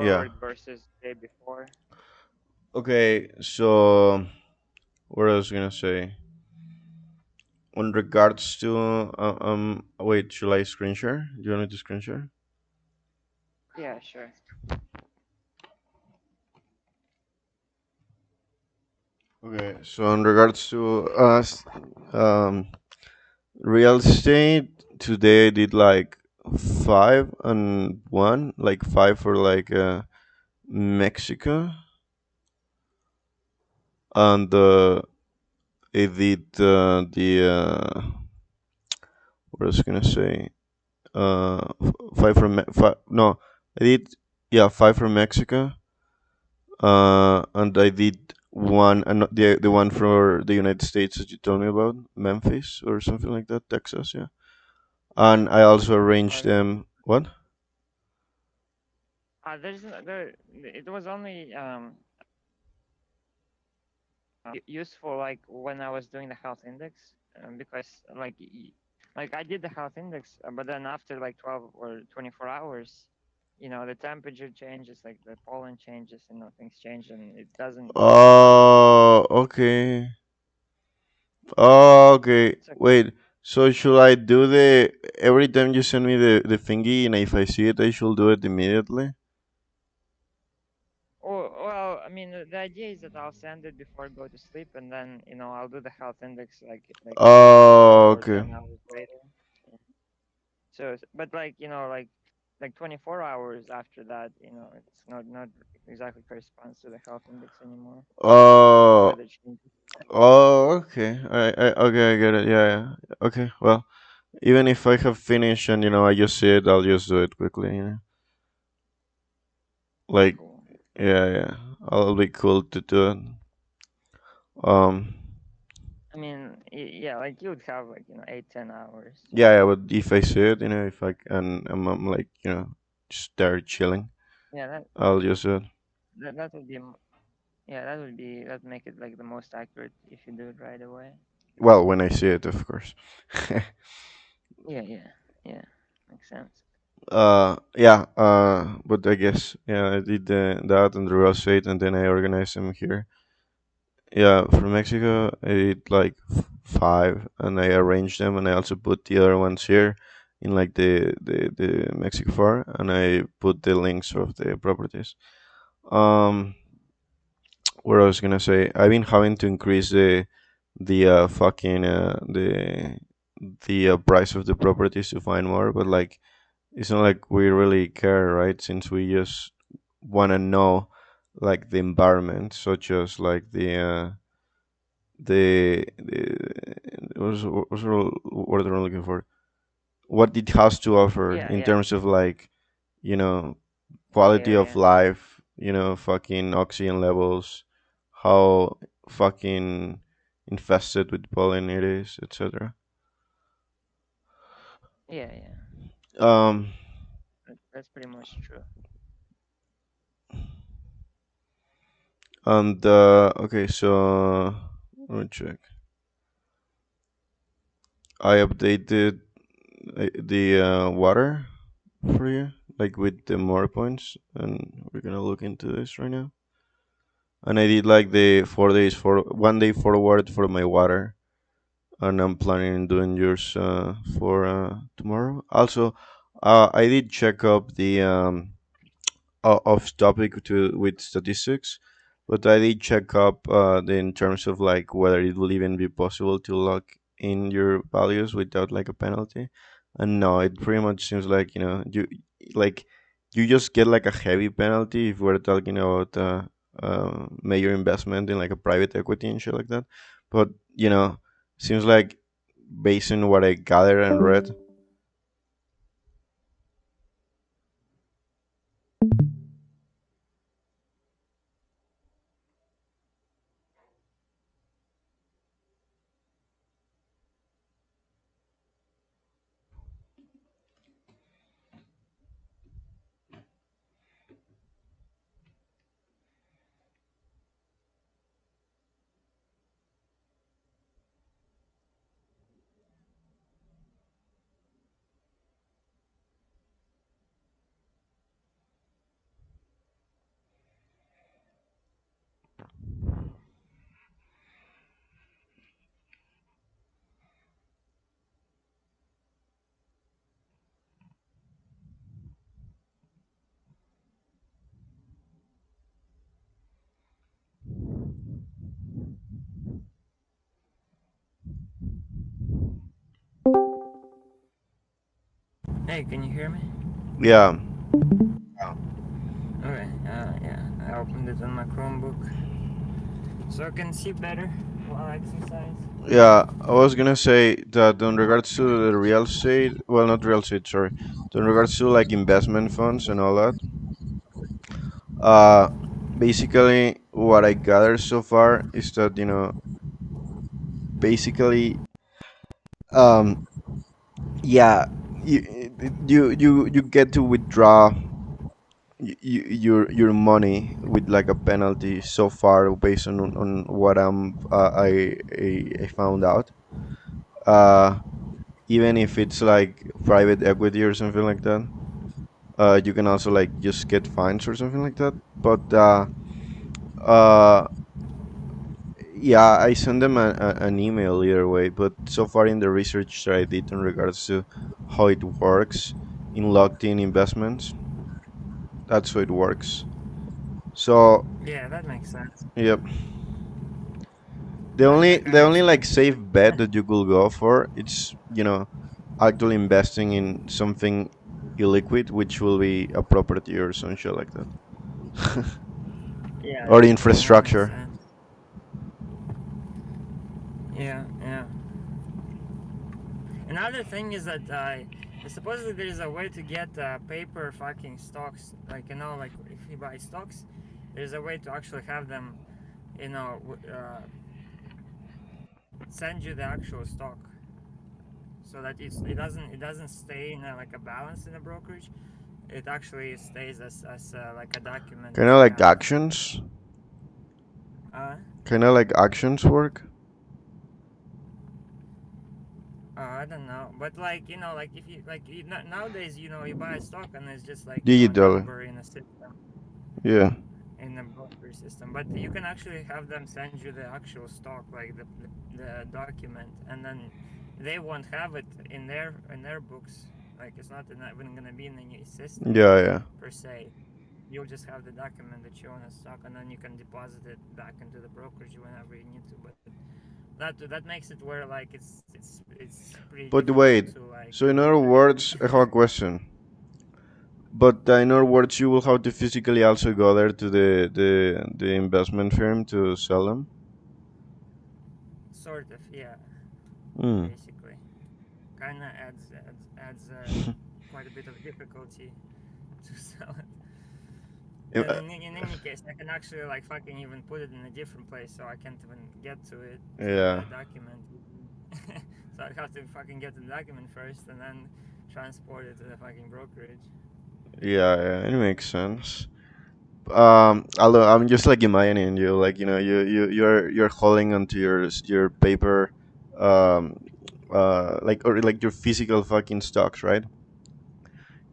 Yeah. forward versus day before. Okay, so what I was gonna say on regards to wait, should I screen share? Do you want me to screen share? Yeah, sure. Okay, so in regards to us, real estate today I did like 5 and 1, like 5 for like Mexico, and I did what I was gonna say, 5 from no, I did, yeah, 5 from Mexico, and I did one, and the one for the United States that you told me about, Memphis or something like that, Texas, yeah. And I also arranged Uh, them. What? there. It was only useful like when I was doing the health index, because like I did the health index, but then after like 12 or 24 hours, the temperature changes, like the pollen changes, things change, and it doesn't correspond to the. Oh, okay. Oh, okay. It's okay. Wait. So should I do the every time you send me the thingy, and if I see it, I should do it immediately? Well, I mean, the idea is that I'll send it before I go to sleep, and then I'll do the health index like 8 Oh, or okay. 10 hours later. Yeah. So, but like like 24 hours after that, it's not exactly corresponds to the health index anymore. The Oh, weather changes. oh, okay. Okay, I get it. Yeah, yeah. Okay. Well, even if I have finished and I just see it, I'll just do it quickly. Like, Cool. yeah, yeah. I'll be cool to do it. Um, I mean, yeah, like you would have like 8-10 hours. yeah, yeah. But if I see it, if I can, I'm like, just there chilling, Yeah, that I'll just do it. that that would be yeah, that make it like the most accurate if you do it right away. Well, when I see it, of course. Yeah, yeah, yeah. Makes sense. Yeah. But I guess, yeah, I did that and the real estate, and then I organized them here. Yeah, from Mexico, I did like 5, and I arranged them, and I also put the other ones here in like the Mexico far, and I put the links of the properties. Um, what I was gonna say, I've been having to increase the fucking the price of the properties to find more, but like it's not like we really care, right? Since we just want to know like the environment, such as like the what's the word I'm looking for? What it has to offer Yeah, in yeah, terms of like you know the quality of area. life, fucking oxygen levels, how fucking infested with pollen it is, etc. Yeah, yeah. Um, That's pretty much true. and okay, so let me check. I updated the water for you, like with the more points, and we're gonna look into this right now. And I did like the 4 days for 1 day forward for my water, and I'm planning on doing yours for tomorrow. Also, I did check up the off topic to with statistics, but I did check up in terms of like whether it will even be possible to lock in your values without like a penalty. And no, it pretty much seems like like you just get like a heavy penalty if we're talking about major investment in like a private equity and shit like that. But seems like based on what I gathered and read. Hey, can you hear me? Yeah, Okay, yeah, I opened it on my Chromebook so I can see better while I exercise. yeah. I was gonna say that in regards to the real estate, well, not real estate, sorry. In regards to like investment funds and all that, uh, basically what I gathered so far is that basically, um, yeah, you get to withdraw your money with like a penalty so far based on what I found out. Uh, Even if it's like private equity or something like that, you can also like just get fines or something like that. But uh, yeah, I sent them an email either way. But so far in the research that I did in regards to how it works in locked-in investments, that's how it works. So Yeah, that makes sense. yep. I The only actually like did. safe bet that you could go for it's actually investing in something illiquid, which will be a property or some shit like that, Yeah, or that makes infrastructure. sense. Yeah, yeah. Another thing is that supposedly there is a way to get paper fucking stocks. Like like if you buy stocks, there's a way to actually have them, you know, send you the actual stock, so that it doesn't stay in like a balance in a brokerage. It actually stays as like a document Kind that of you like have. actions, Uh, kind of like actions work. I don't know, but like like if you nowadays you buy a stock and it's just like a Digital, number in a system, yeah, in the brokerage system. But you can actually have them send you the actual stock, like the document, and then they won't have it in their books. Like it's not even gonna be in the system yeah, yeah. per se. You'll just have the document that you own a stock, and then you can deposit it back into the brokerage whenever you need to. But that makes it where like it's pretty But difficult wait, to like so in other predict. words, I have a question. But in other words, you will have to physically also go there to the investment firm to sell them. Sort of, yeah, Hmm. basically. Kind of adds quite a bit of difficulty to sell it. Then in any case, I can actually like fucking even put it in a different place, so I can't even get to Yeah, the document. So I'd have to fucking get the document first, and then transport it to the fucking brokerage. yeah, yeah. It makes sense. Although I'm just like imagining you, like you're holding onto your paper, um, like or like your physical fucking stocks, right?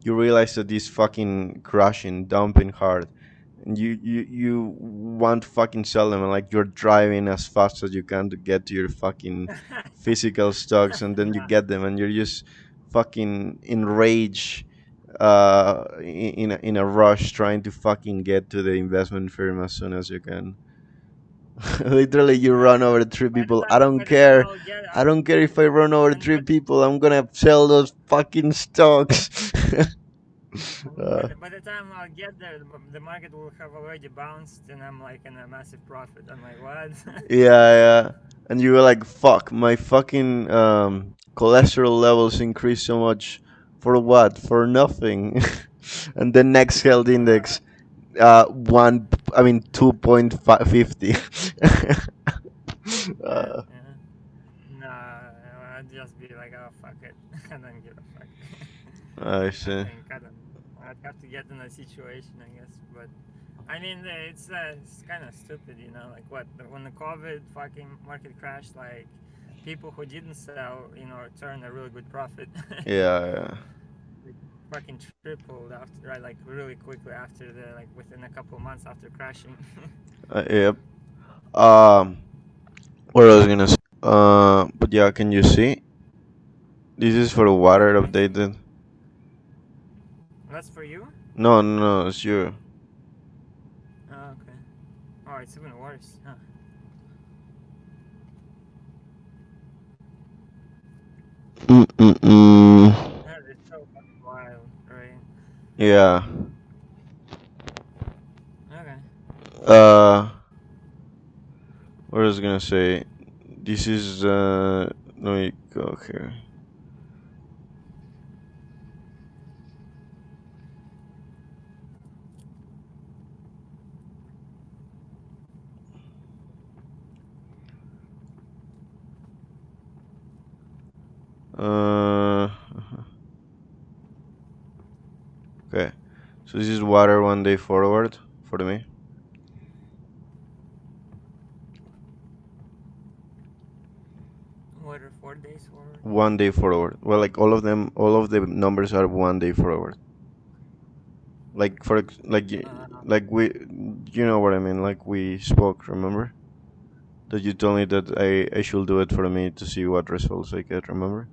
You realize that this fucking crashing, dumping hard, and you want to fucking sell them, and like you're driving as fast as you can to get to your fucking physical stocks, and then you Nah, get them, and you're just fucking enraged, in a rush trying to fucking get to the investment firm as soon as you can. Literally, you run over three people. I don't by the time care. I'll get I out, don't care if I run over and three people. I'm gonna sell those fucking stocks. by uh, the time I'll get there, the market will have already bounced, and I'm like in a massive profit. I'm like, what? yeah, yeah. And you were like, "Fuck, my fucking cholesterol levels increased so much. For what? For nothing." And the next health uh, index, one. I mean, 2.50. yeah, uh, yeah. Nah, I'd just be like, oh fuck it, I don't give a fuck. I I see. think I don't know. I'd have to get in a situation, I guess. But I mean, it's kind of stupid, Like what when the COVID fucking market crashed, like people who didn't sell, turned a really good profit. Yeah, yeah. Like, fucking tripled after, right? Like really quickly after within a couple of months after crashing. Yep. Um, what I was gonna say. But yeah, can you see? This is for the Yeah, water I see. updated. That's for you. No, no, no, it's you. Oh, okay. Oh, it's even worse. Huh. Mm-mm-mm. Yeah, it's so fucking Yeah. Okay. Uh, what I was gonna say? This is let me go here. Uh, okay. So this is water 1 day forward for me. What are 4 days forward? 1 day forward. Well, like all of them, all of the numbers are 1 day forward. Like Um, like we, you know what I mean. Like we spoke, remember? That you told me that I should do it for me to see what results I get. Remember?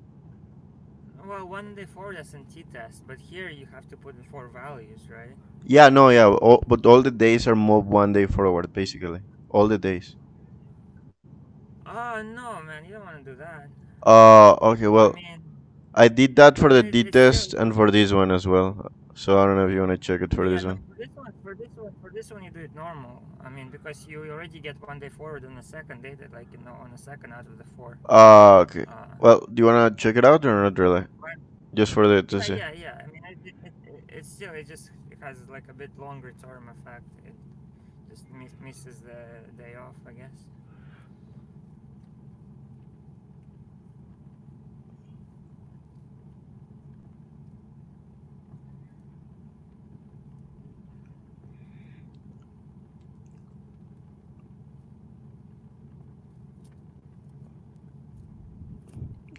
well, 1 day forward is an t-test, but here you have to put in four values, right? Yeah, no, yeah. But all the days are moved 1 day forward, basically. All the days. Oh no, man, you don't want to do that. Okay. I Well, mean, I did that for I the mean, D it's still test and for this one as well. So I don't know if you want to check it for yeah. this No, one. for this one, you do it normal. I mean, because you already get 1 day forward on the second day, that like on the second out of the four. Okay. Uh, Well, do you want to check it out or not really? but Just for the to yeah, see. yeah. I mean, it's still it just it has like a bit longer term effect. It just misses the day off, I guess.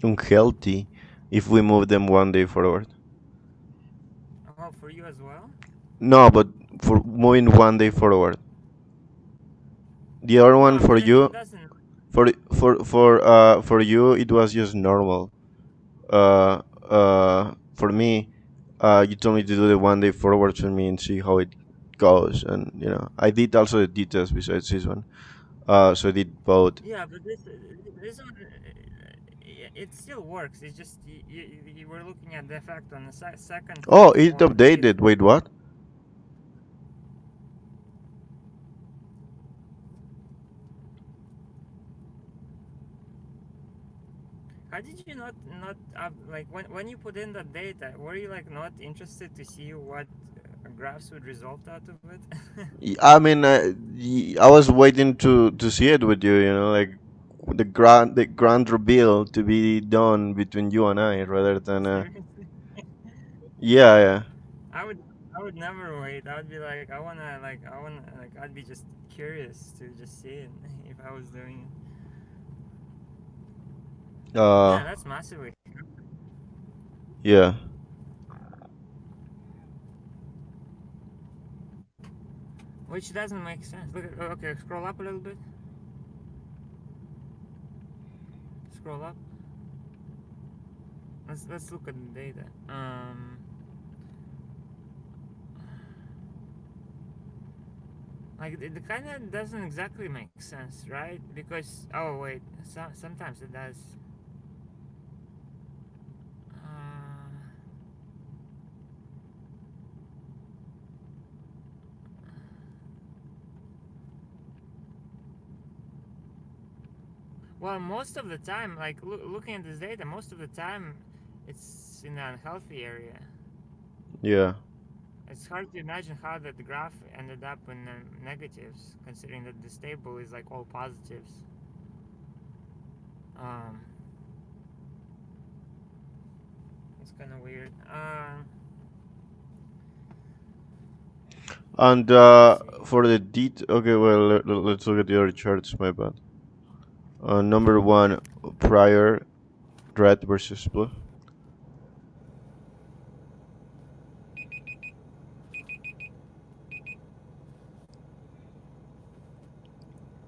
Unhealthy if we move them 1 day forward. Oh, for you as well? No, but for moving 1 day forward. The other No, one I for mean you, it doesn't. for you, it was just normal. For me, you told me to do the 1 day forward for me and see how it goes, and I did also the details besides this one. So I did both. Yeah, but this one it still works. It's just you were looking at the effect on the second, Oh, fourth, it or fifth. updated. Wait, what? How did you not like when you put in the data? Were you like not interested to see what graphs would result out of it? I mean, I was waiting to see it with you. Like the grand reveal to be done between you and I, rather than Seriously, yeah, yeah. I would I would never wait. I would be like I wanna like I'd be just curious to just see it if I was doing it. Uh, Yeah, that's massively. yeah. Which doesn't make sense. Look at, okay, scroll up a little bit. Scroll up. Let's look at the data. Like it kind of doesn't exactly make sense, right? Because oh wait, sometimes it does. Uh, well, most of the time, like looking at this data, most of the time, it's in an unhealthy area. Yeah. It's hard to imagine how that the graph ended up in negatives, considering that this table is like all positives. Um, it's kind of weird. And Let me see. for the okay, well, let's look at the other charts. My bad. Number one, prior red versus blue.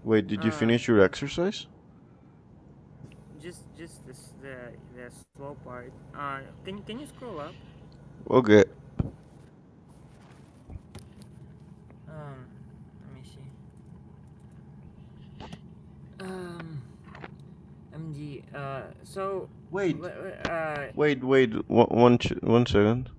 Wait, did you Uh, finish your exercise? just this the slow part. Can you scroll up? Okay. Let me see. Um, MD. So, Wait, uh, wait. One second.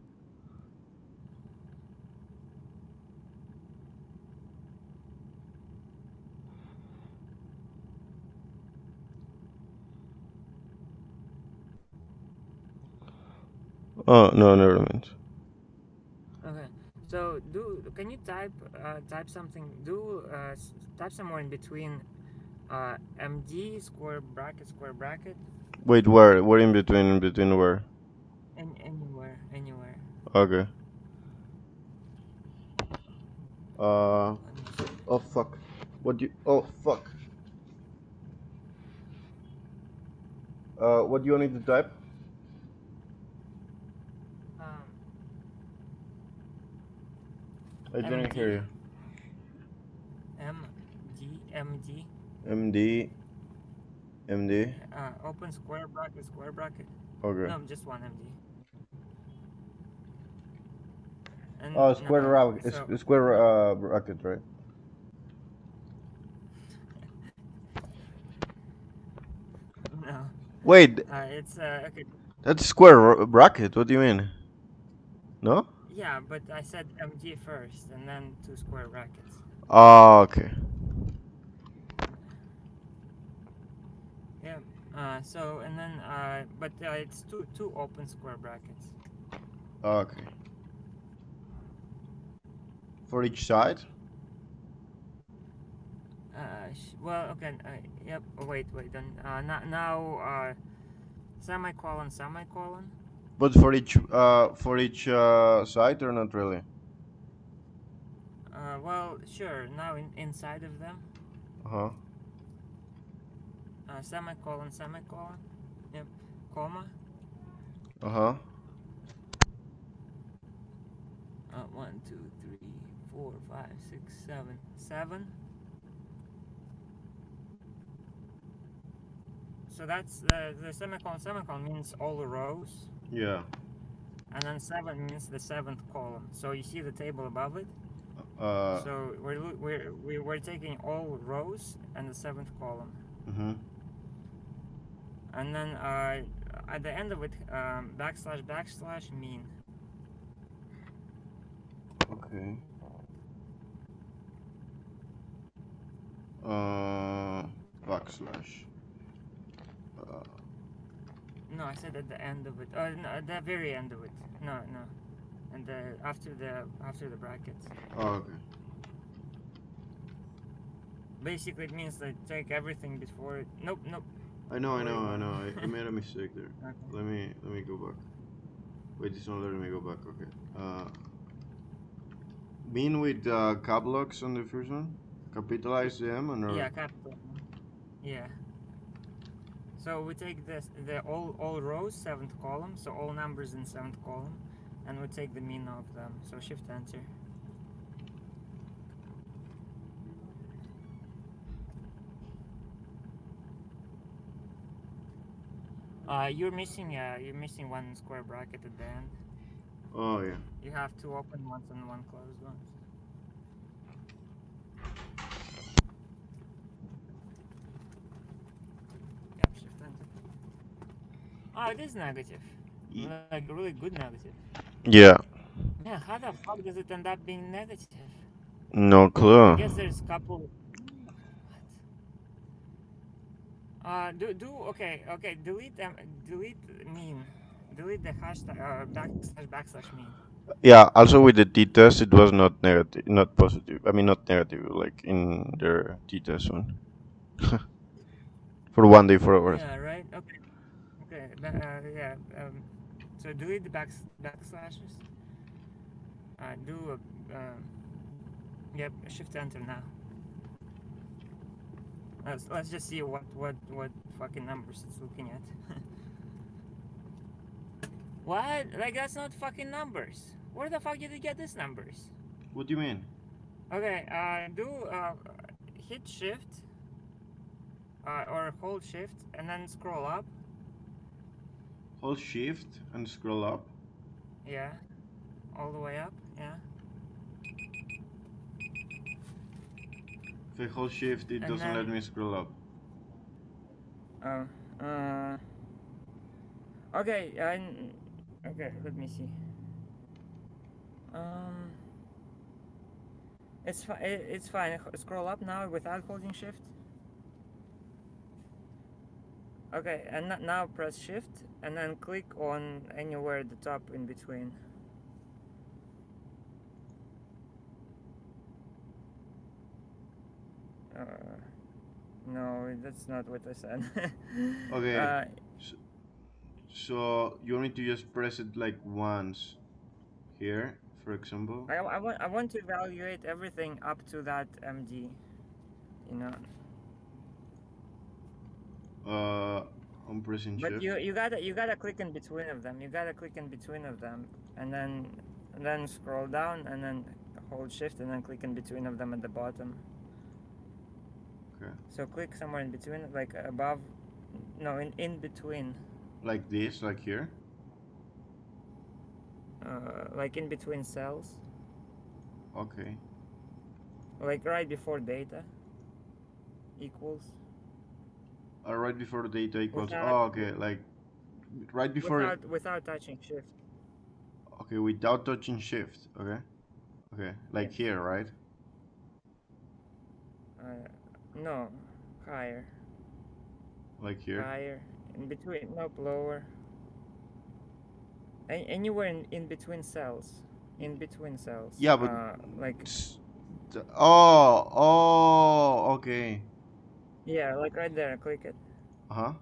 Oh no, never mind. Okay. So can you type something? Type somewhere in between MD square bracket, Wait, where? Where in between? In between where? and anywhere. Okay. Uh. Let me see. Oh fuck. What do you? Oh fuck. What do you want me to type? Um, I didn't hear MD you. MD MD. MD. open square bracket. Okay. No, just one MD. And Oh, no, so square bracket, right? no, Wait, it's okay. that's square bracket. What do you mean? No? Yeah, but I said MD first, and then two square brackets. Oh, okay. Yeah. So and then but it's two open square brackets. Okay. For each side? Well, okay. Yep. Wait. Then now semicolon. But for each side or not really? Well, sure. Now inside of them, Uh huh. semicolon. Yep. Comma. Uh huh. One, two, three, four, five, six, seven. So that's the semicolon means all the rows, Yeah. and then seven means the seventh column. So you see the table above it. Uh. So we're taking all rows and the seventh column, Mhm. and then at the end of it, backslash mean. Okay. Uh. Backslash. Uh, No, I said at the end of it. No, at the very end of it. No, and after the brackets. oh, okay. Basically, it means that take everything before it. Nope. I Wrong. know. I made a mistake there. Okay. Let me go back. Wait, it's not letting me go back. Okay. Mean with cap locks on the first one. Capitalize them and Yeah, or. capital. Yeah. So we take the all rows, seventh column, so all numbers in seventh column, and we take the mean of them. So shift enter. You're missing one square bracket at the end. Oh yeah. You have two open ones and one closed ones. Yep, shift enter. Oh, it is negative. Like really good negative. Yeah. Man, how the fuck does it end up being negative? No I clue. guess there's a couple. Okay. Delete mean. Delete the hashtag backslash mean. Yeah. Also with the t-test, it was not negative, not positive. I mean, not negative, like in their t-test one for 1 day forward. Yeah, right. Okay. Yeah. So delete the backslashes. Do a yep. Shift enter now. Let's just see what fucking numbers it's looking at. What? Like that's not fucking numbers. Where the fuck did you get these numbers? What do you mean? Okay. Do hit shift or hold shift and then scroll up. Hold shift and scroll up. Yeah. All the way up. Yeah. If I hold shift, it And doesn't let then me scroll up. oh okay. Okay. Let me see. Um. It's fine. Scroll up now without holding shift. Okay, and now press shift and then click on anywhere at the top in between. Uh, no, that's not what I said. Okay. uh, So, so you want me to just press it like once here, for example? I want to evaluate everything up to that MD. You know, Uh, I'm pressing but shift. you gotta click in between of them. You gotta click in between of them, and then scroll down and then hold shift and then click in between of them at the bottom. Okay. So click somewhere in between, like above. No, in between. Like this, like here. Like in between cells, Okay. like right before data equals, Right before the data equals. without Oh, okay. Like right before. without touching shift. Okay, without touching shift. Okay. Okay. Like Yes. here, right? No, higher, Like here. higher, in between. Nope, lower. Anywhere in between cells, in between cells. Yeah, but. Like Oh. Okay. yeah, like right there. Click it. Uh huh.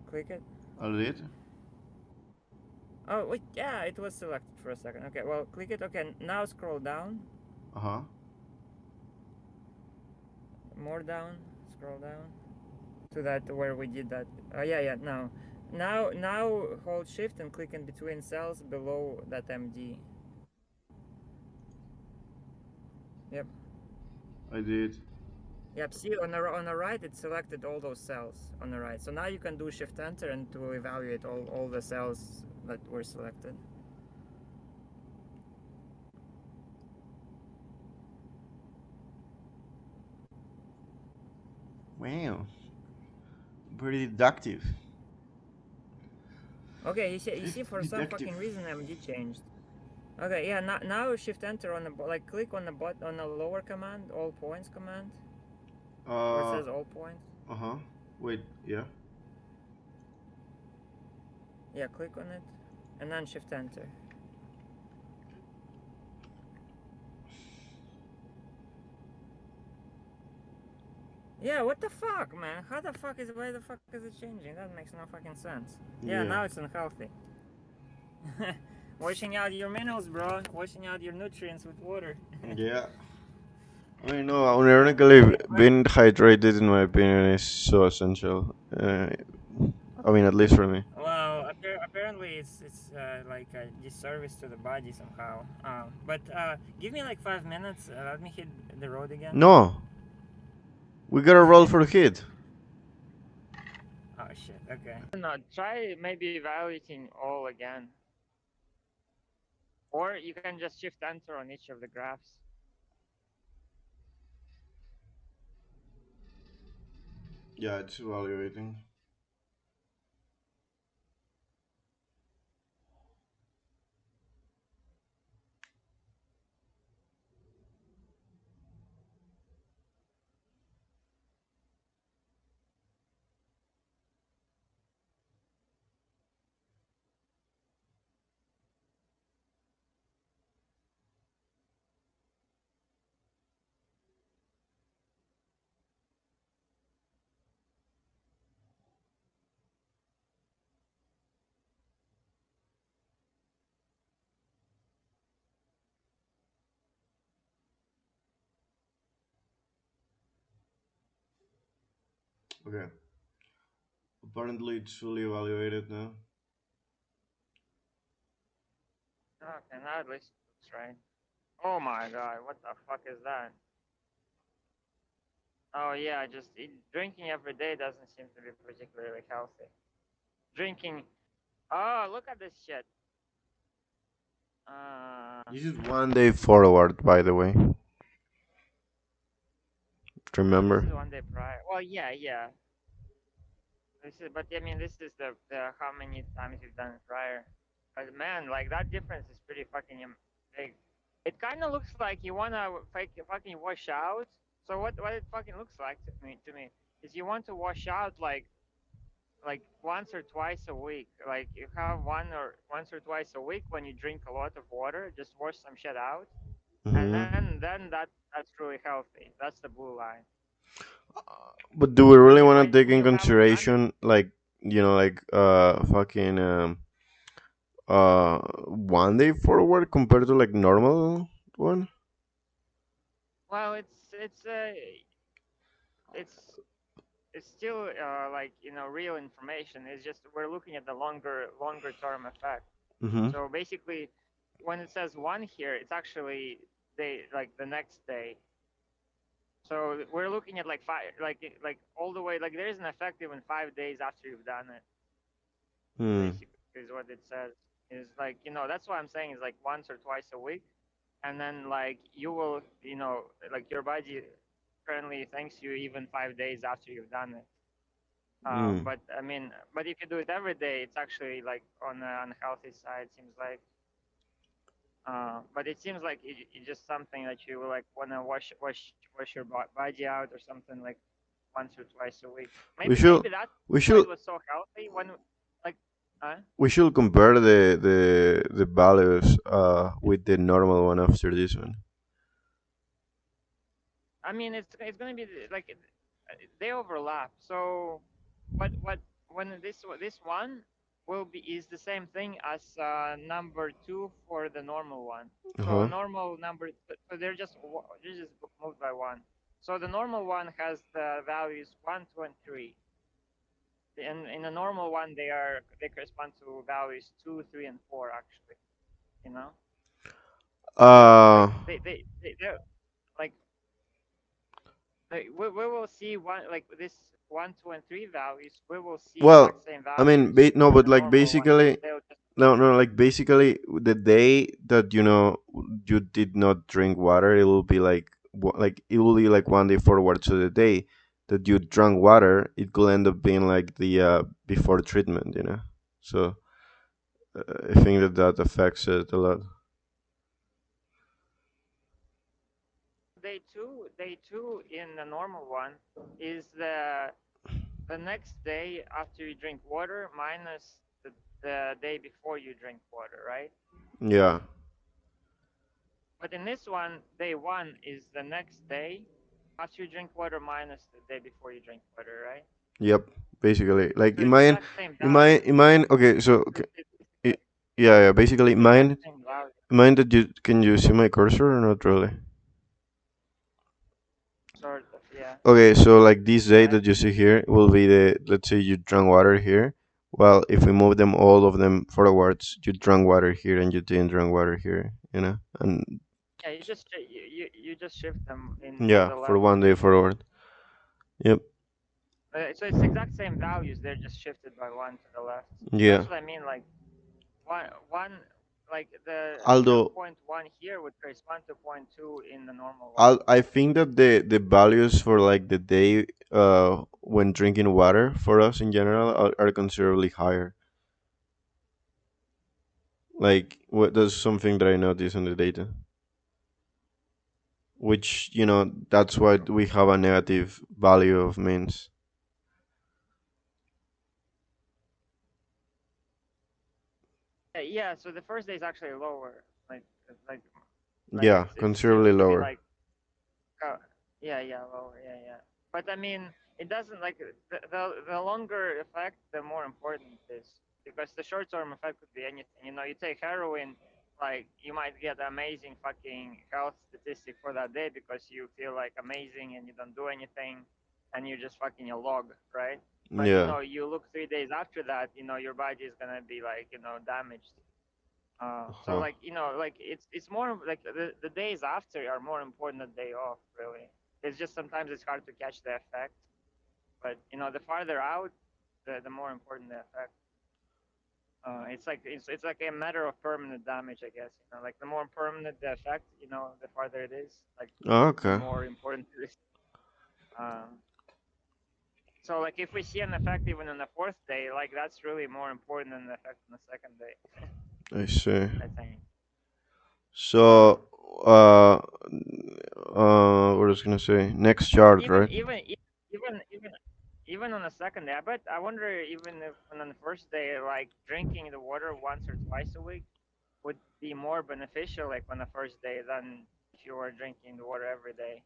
Click it. I did. Oh wait, yeah, it was selected for a second. Okay, well, click it. Okay, now scroll down, Uh huh. more down, scroll down to that where we did that. Oh yeah, yeah. Now hold shift and click in between cells below that MD. Yep. I did. Yep. See on the right, it selected all those cells on the right. So now you can do shift enter and to evaluate all the cells that were selected. Wow. Pretty deductive. Okay, you see for some Deductive. fucking reason MD changed. Okay, yeah. Now shift enter on the like click on the on the lower command, all points command, where it Uh. says all points. Uh huh. Wait. Yeah. Yeah, click on it, and then shift enter. Yeah, what the fuck, man? How the fuck is why the fuck is it changing? That makes no fucking sense. Yeah, Yeah. now it's unhealthy. Washing out your minerals, bro. Washing out your nutrients with water. Yeah. I mean, no, ironically, But being hydrated, in my opinion, is so essential. I mean, at least for me. well, apparently it's like a disservice to the body somehow. But give me like 5 minutes. Let me hit the road again. No, we gotta roll for the kid. Oh shit. Okay. No, try maybe evaluating all again, or you can just shift enter on each of the graphs. Yeah, it's evaluating. Okay. Apparently, it's fully evaluated now. Okay, now at least it looks right. Oh my god, what the fuck is that? Oh yeah, drinking every day doesn't seem to be particularly healthy. Drinking. Oh, look at this shit. Uh, This is 1 day forward, by the way. this Remember? is 1 day prior. Well, yeah, yeah. But I mean, this is the how many times you've done it prior. But man, like that difference is pretty fucking big. It kind of looks like you wanna fucking wash out. So what it fucking looks like to me is you want to wash out like like once or twice a week. Like you have once or twice a week when you drink a lot of water, just wash some shit out, and Hmm. then that's really healthy. That's the blue line. But do we really want to When take in you haven't done it, consideration, like, like fucking 1 day forward compared to like normal one? well, it's it's still like real information. It's just we're looking at the longer term effect. Mm-hmm. So basically, when it says one here, it's actually day like the next day. So we're looking at like five, like all the way. Like there is an effect even 5 days after you've done it. Hmm. Basically, is what it says. Is like that's what I'm saying is like once or twice a week, and then like you will like your body currently thanks you even 5 days after you've done it. Hmm. But I mean, but if you do it every day, it's actually like on the unhealthy side. Seems like. But it seems like it's just something that you like wanna wash your body out or something like once or twice a week. We Maybe should maybe that's we why should it was so healthy when like we should compare the values with the normal one after this one. I mean it's gonna be like they overlap. So what when this one will be is the same thing as number two for the normal one. So Uh-huh. normal number so they're just moved by one. So the normal one has the values one, two, and three. In a normal one they correspond to values two, three, and four actually. You know, like Uh they're like we will see one like this one, two, and three values. We will see well, exact same I mean, values no, on but the like normal one. basically, They'll just no, no, like basically, the day that you did not drink water, it will be like like it will be like 1 day forward. So the day that you drank water, it could end up being like the before treatment. So I think that affects it a lot. day two in the normal one is the next day after you drink water minus the day before you drink water, right? Yeah. But in this one, day one is the next day after you drink water minus the day before you drink water, right? Yep. Basically, like So it's exact same values. in mine. Okay, so It's yeah, yeah. Basically, the exact mine, same value, mine that you can you see my cursor or not really? sort of. Yeah. Okay, so like this Go day ahead. that you see here will be the, let's say you drank water here. Well, if we move them all of them forwards, you drank water here and you didn't drink water here. And Yeah, you just shift them in to yeah, the for left, 1 day basically. forward. Yep. So it's exact same values. They're just shifted by one to the left. Yeah. That's what I mean. Like one like the zero Although point 0.1 here would correspond to point 0.2 in the normal one. I think that the values for like the day when drinking water for us in general are considerably higher. Like what that's something that I noticed on the data, which that's why we have a negative value of means. Yeah. So the first day is actually lower. Like like Yeah, it seems considerably to be lower. like yeah, lower. Yeah. But I mean, it doesn't like the longer effect, the more important it is because the short term effect could be anything. You take heroin, like you might get amazing fucking health statistic for that day because you feel like amazing and you don't do anything, and you're just fucking a log, right? But Yeah. you look 3 days after that, your body is gonna be like damaged. So Uh-huh. like like it's more like the days after are more important than day off really. It's just sometimes it's hard to catch the effect, but the farther out, the more important the effect. It's like a matter of permanent damage, I guess. Like the more permanent the effect, the farther it is, like Oh, the okay. more important it is. So like if we see an effect even on the fourth day, like that's really more important than the effect on the second day, I see. I think. Uh, So, what was I gonna say? Next but chart, right? even then on the second day, I wonder even if on the first day, like drinking the water once or twice a week would be more beneficial, like on the first day, than if you were drinking the water every day,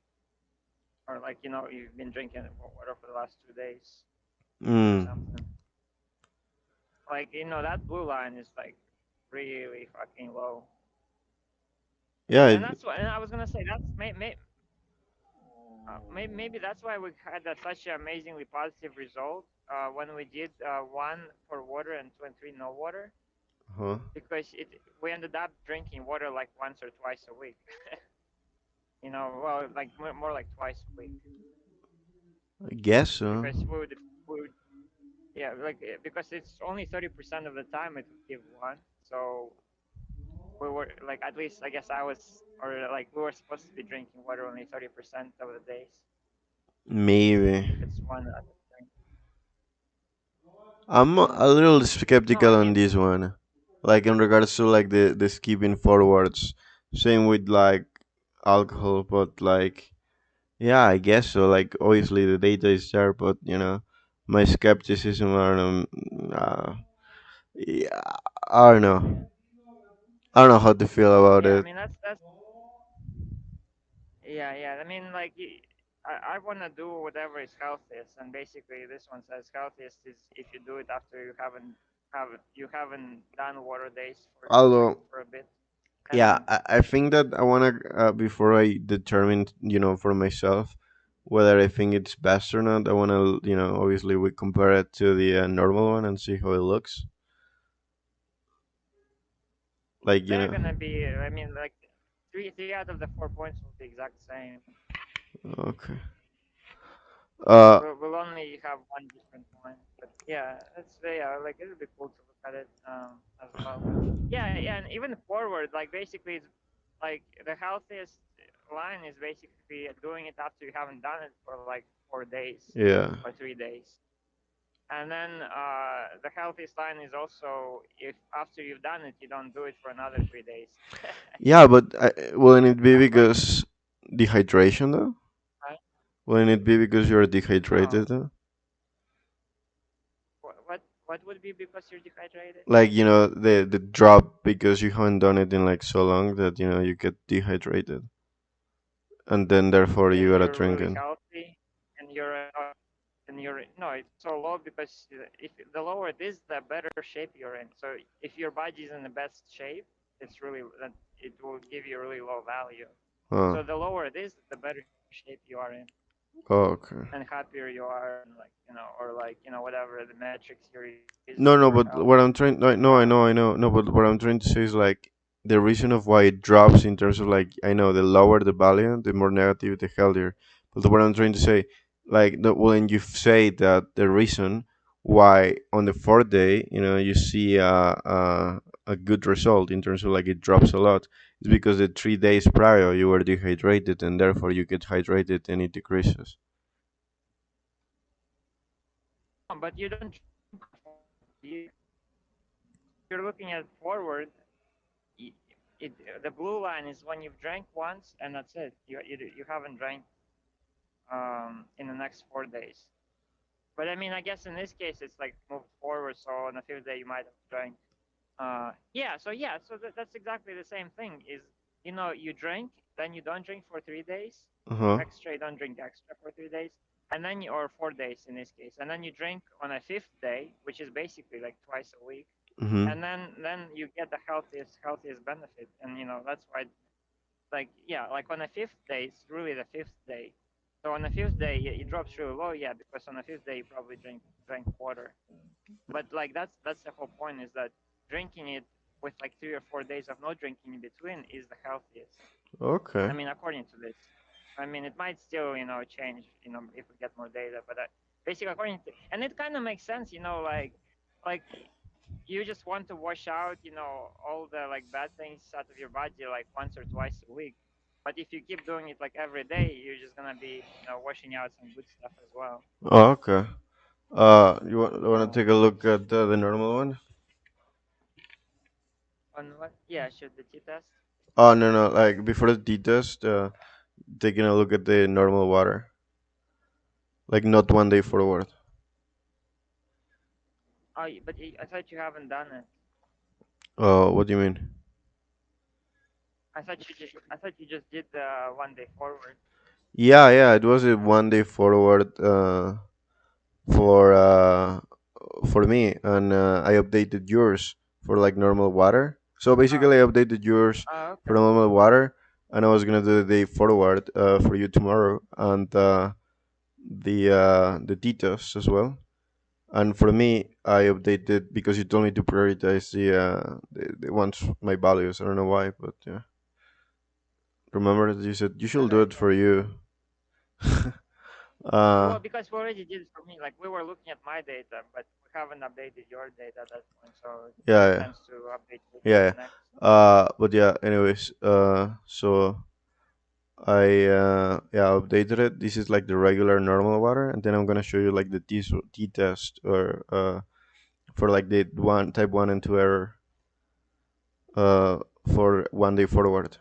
or like you've been drinking water for the last 2 days or Mm. something. Like that blue line is like really fucking low, Yeah. and that's what. And I was gonna say that's maybe that's why we had such an amazingly positive result when we did one for water and two and three no water, Huh. because we ended up drinking water like once or twice a week. Well, like more like twice a week, I guess so. because we would yeah, like because it's only 30% of the time it would give one, so we were like, at least I guess I was, or like we were supposed to be drinking water only 30% of the days Maybe. if it's one at a time. I'm a little No, skeptical I on mean, this one. Like in regards to like the skipping forwards. Same with like alcohol, but like yeah, I guess so. Like obviously the data is there, but my skepticism around yeah, I don't know. I don't know how to feel about yeah, I it. mean that's yeah, yeah. I mean, like I want to do whatever is healthiest, and basically this one says healthiest is if you do it after you haven't done water days Although for a bit, yeah, and I think that I wanna before I determine for myself whether I think it's best or not. I wanna obviously we compare it to the normal one and see how it looks. Like they're gonna be. I mean, like three out of the 4 points will be exact same. Okay. Uh, We'll only have one different one, but yeah, yeah, like it'll be cool to look at it as well. Yeah, yeah, and even forward, like basically, it's like the healthiest line is basically doing it after you haven't done it for like 4 days yeah. or 3 days, and then the healthiest line is also if after you've done it, you don't do it for another 3 days. Yeah, but wouldn't it be But because dehydration though? uh, Wouldn't it be because you're no, dehydrated though? what would be because you're dehydrated? Like the drop because you haven't done it in like so long that you get dehydrated and then therefore you And gotta you're drink really it. healthy, and you're no, it's so low because if the lower it is, the better shape you're in. So if your body is in the best shape, that it will give you a really low value. Oh, So the lower it is, the better shape you are in, oh, okay. and happier you are, and like or like whatever the metrics you're using No, for no, but health. what I'm trying, no, I know, no, but what I'm trying to say is like the reason of why it drops in terms of like I know the lower the value, the more negative, the healthier. But what I'm trying to say, like when you say that the reason why on the fourth day, you see a good result in terms of like it drops a lot, is because the 3 days prior you were dehydrated and therefore you get hydrated and it decreases. But you don't drink on forward either. If you're looking at forward, it, the blue line is when you've drank once and that's it. You haven't drank in the next 4 days. But I mean, I guess in this case it's like moved forward. So on the fifth day you might have drank. So that's exactly the same thing. Is you drink, then you don't drink for 3 days Uh huh. extra. You don't drink extra for 3 days, and then or 4 days in this case, and then you drink on a fifth day, which is basically like twice a week, Mhm. and then you get the healthiest benefit, and that's why yeah, like on the fifth day, it's really the fifth day. So on the fifth day, it drops really low, yeah, because on the fifth day you probably drank water. But like that's the whole point is that drinking it with like 3 or 4 days of no drinking in between is the healthiest. I Okay. mean, according to this. I mean, it might still change if we get more data, but basically according to, and it kind of makes sense, like you just want to wash out, all the like bad things out of your body like once or twice a week. But if you keep doing it like every day, you're just gonna be, washing out some good stuff as well. Oh, okay. You want to So take a look at the normal one? on what? Yeah, should the T test? Oh no no, like before the test, taking a look at the normal water, like not 1 day forward. I thought you haven't done it. What do you mean? I thought you just did the 1 day forward. Yeah, yeah, it was a 1 day forward for uh for me, and I updated yours for like normal water. So Uh, basically, I updated yours for okay. normal water, and I was gonna do the day forward for you tomorrow, and the details as well. And for me, I updated because you told me to prioritize the ones my values. I don't know why, but yeah. Remember that you said you should do Okay. it for you. Well, uh, because we already did it for me. Like we were looking at my data, but we haven't updated your data at that point, so it yeah, makes yeah, sense to update it for yeah. the next. But yeah. Anyways, so I updated it. This is like the regular normal water, and then I'm gonna show you like the T test or for like the one type 1 and 2 error uh for 1 day forward.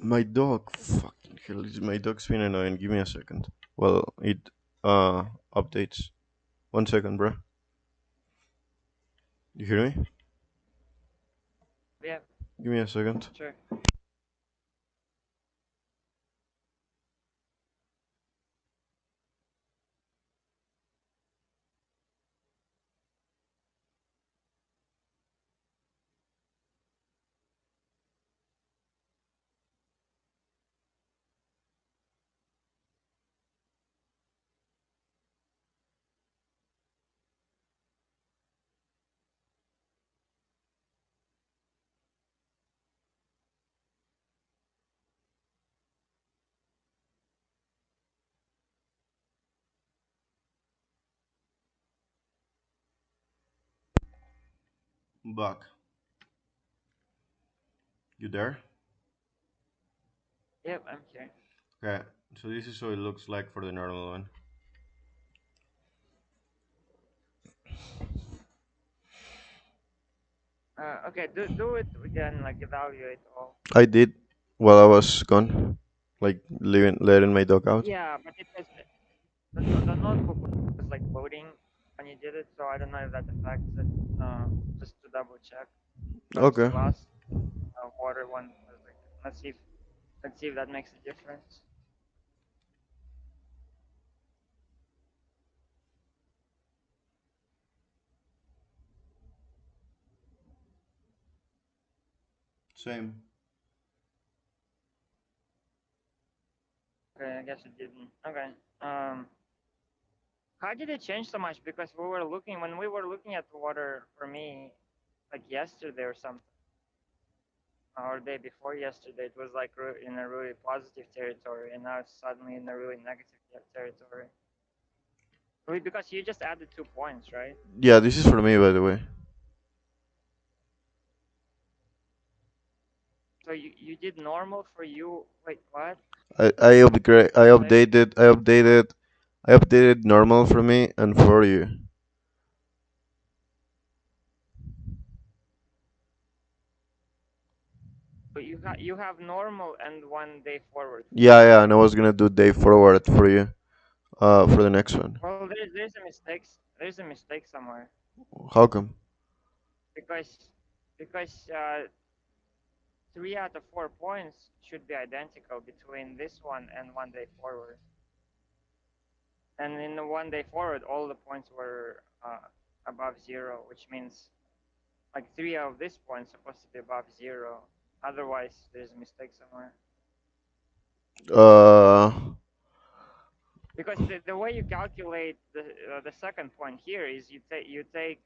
My dog, fucking hell, my dog's been annoying. Give me a second. Well, it updates. 1 second, bro. You hear me? Yeah, Give me a second. sure. Back. You there? Yep, I'm here. Okay. So this is how it looks like for the normal one. Okay, do it again. Like evaluate all. I did while I was gone, like letting my dog out. Yeah, but it was the notebook was like loading when you did it, so I don't know if that affects it. Just to double check. Because Okay. the last water one was like, let's see if that makes a difference. Same. Okay, I guess it didn't. Okay. How did it change so much? Because when we were looking at the water for me, like yesterday or something, or day before yesterday, it was like in a really positive territory, and now it's suddenly in a really negative territory. Really, because you just added 2 points, right? Yeah, this is for me, by the way. So you did normal for you. Wait, what? I upgrade. I Wait, updated. I updated. I updated normal for me and for you. but you have normal and 1 day forward for me. Yeah, yeah, and I was gonna do day forward for you. For the next one. Well, there's a mistake. There's a mistake somewhere How come? because because 3 out of 4 points should be identical between this one and 1 day forward. And in the 1 day forward, all the points were above zero, which means like three of these points supposed to be above zero. Otherwise, there's a mistake somewhere. Uh, Because the way you calculate the second point here is you take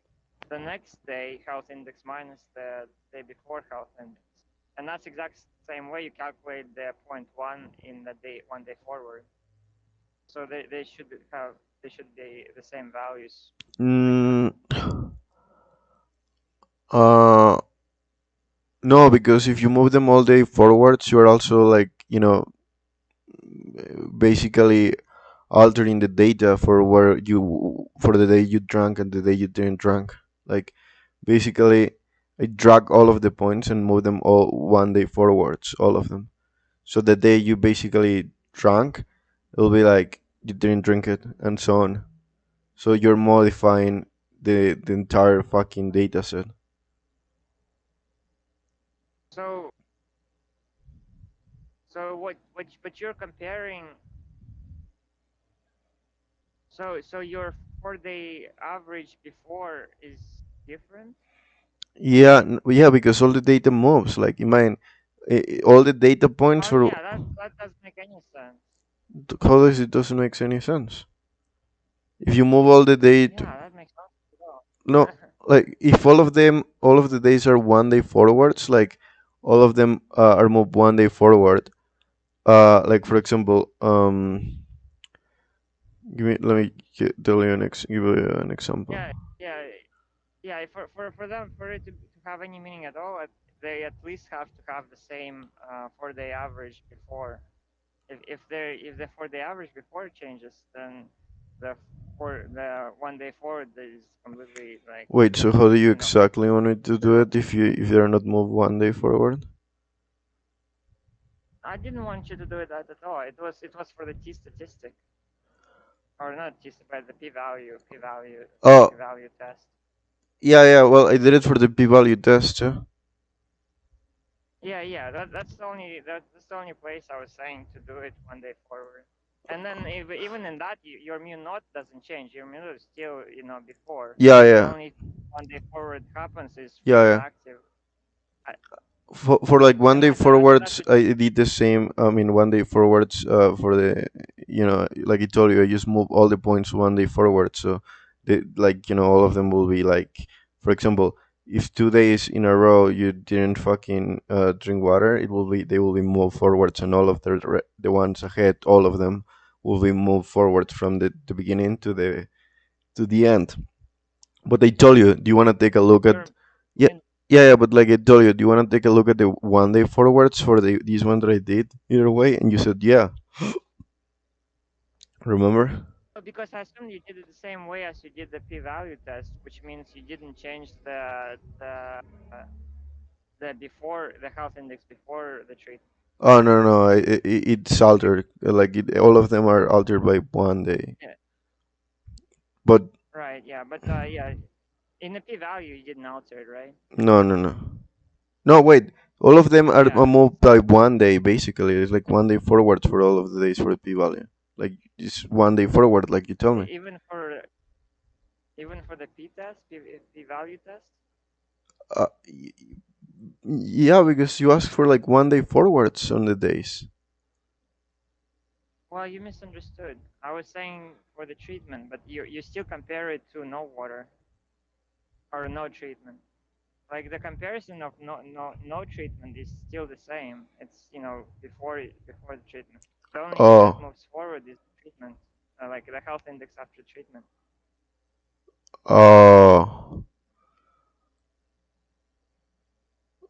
the next day health index minus the day before health index, and that's exact same way you calculate the point one in the day 1 day forward. So they should be the same values every time. mm, uh, no, because if you move them all day forwards, you're also like basically altering the data for where you for the day you drank and the day you didn't drink. Like basically, I drag all of the points and move them all 1 day forwards, all of them. So the day you basically drank, it'll be like you didn't drink it, and so on. So you're modifying the entire fucking data set. So but you're comparing. So your 4 day average before is different. Yeah, yeah, because all the data moves. Like, imagine all the data points Oh for. yeah, that doesn't make any sense. How does it doesn't make any sense? If you move all the data, Yeah, that makes sense as well. no, like if all of them, all of the days are 1 day forwards, like all of them are moved 1 day forward. Like for example, let me tell you give you an example. Yeah, yeah, yeah. For them for it to have any meaning at all, they at least have to have the same 4 day average before. If the 4 day average before changes, then the 1 day forward is completely like Wait, so how do you you know exactly want me to do it irrelevant. if they're not moved 1 day forward? I didn't want you to do that at all. It was for the t statistic, or not t, but the Oh, p-value test. yeah, yeah. Well, I did it for the p-value test too. Yeah, yeah. That's the only place I was saying to do it 1 day forward. And then even in that, your mu naught doesn't change. Your mu naught is still before. Yeah, The yeah, only 1 day forward happens is yeah, for the yeah. active. I, For like one and day that's forwards, what. I did the same. I mean, 1 day forwards. For the, like I told you, I just move all the points 1 day forward. So, like all of them will be like, for example, if 2 days in a row you didn't fucking drink water, it will be they will be moved forwards, and all of the ones ahead, all of them will be moved forward from the beginning to the end. But I told you, do you want to take a look at? Your Yeah, mu yeah, yeah. But like I told you, do you want to take a look at the 1 day forwards for these one that I did either way? And you said yeah. Remember? Because I assumed you did it the same way as you did the p-value test, which means you didn't change the before the health index before the treatment. Oh no, no, it's altered. Like all of them are altered by 1 day. Yeah, But right. Yeah, but yeah, in the p-value you didn't alter it, right? no, no, no, no. Wait, all of them are Yeah. moved by 1 day. Basically, it's like 1 day forwards for all of the days for the p-value. Like just 1 day forward, like you tell me. Even for the p-test, p-value test. Y- yeah, because you asked for like 1 day forwards on the days. Well, you misunderstood. I was saying for the treatment, but you still compare it to no water or no treatment. Like the comparison of no treatment is still the same. It's before the treatment. The only thing that Oh, moves forward is treatment, like the health index after treatment. oh,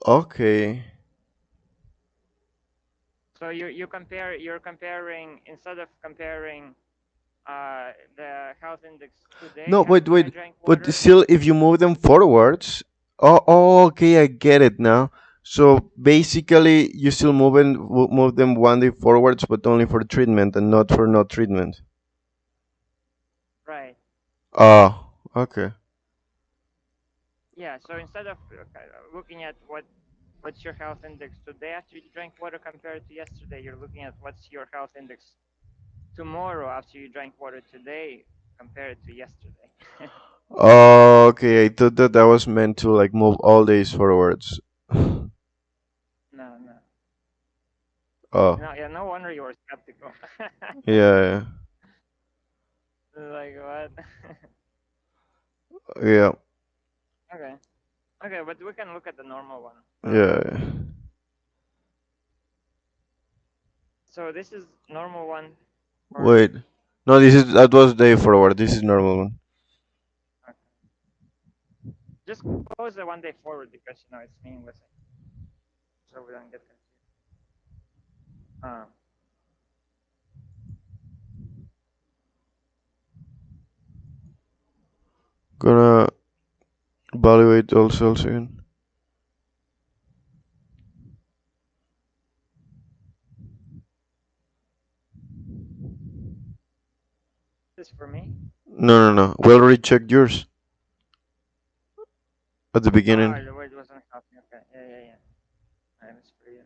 okay. So you're comparing instead of comparing the health index No, today wait, after I wait. drank But water. still, if you move them forwards, oh, okay, I get it now. So basically, you still move them 1 day forwards, but only for treatment and not for no treatment. Right. Oh, okay. Yeah. So instead of looking at what's your health index today after you drank water compared to yesterday, you're looking at what's your health index tomorrow after you drank water today compared to yesterday. Oh, okay. I thought that was meant to like move all days forwards. No, no. Oh, No, yeah, no wonder you were skeptical. yeah, Like what? yeah, yeah, Okay. Okay, but we can look at the normal one. yeah. So this is normal one for Wait, no, that was day forward. This is normal one. okay. Just close the 1 day forward because it's meaningless, so we don't get confused. Um, Gonna evaluate all cells again. is for me. No, no, no. We already checked yours at the Ah, beginning. the word wasn't copy. Okay. Yeah, yeah, yeah. Alright, it's for you.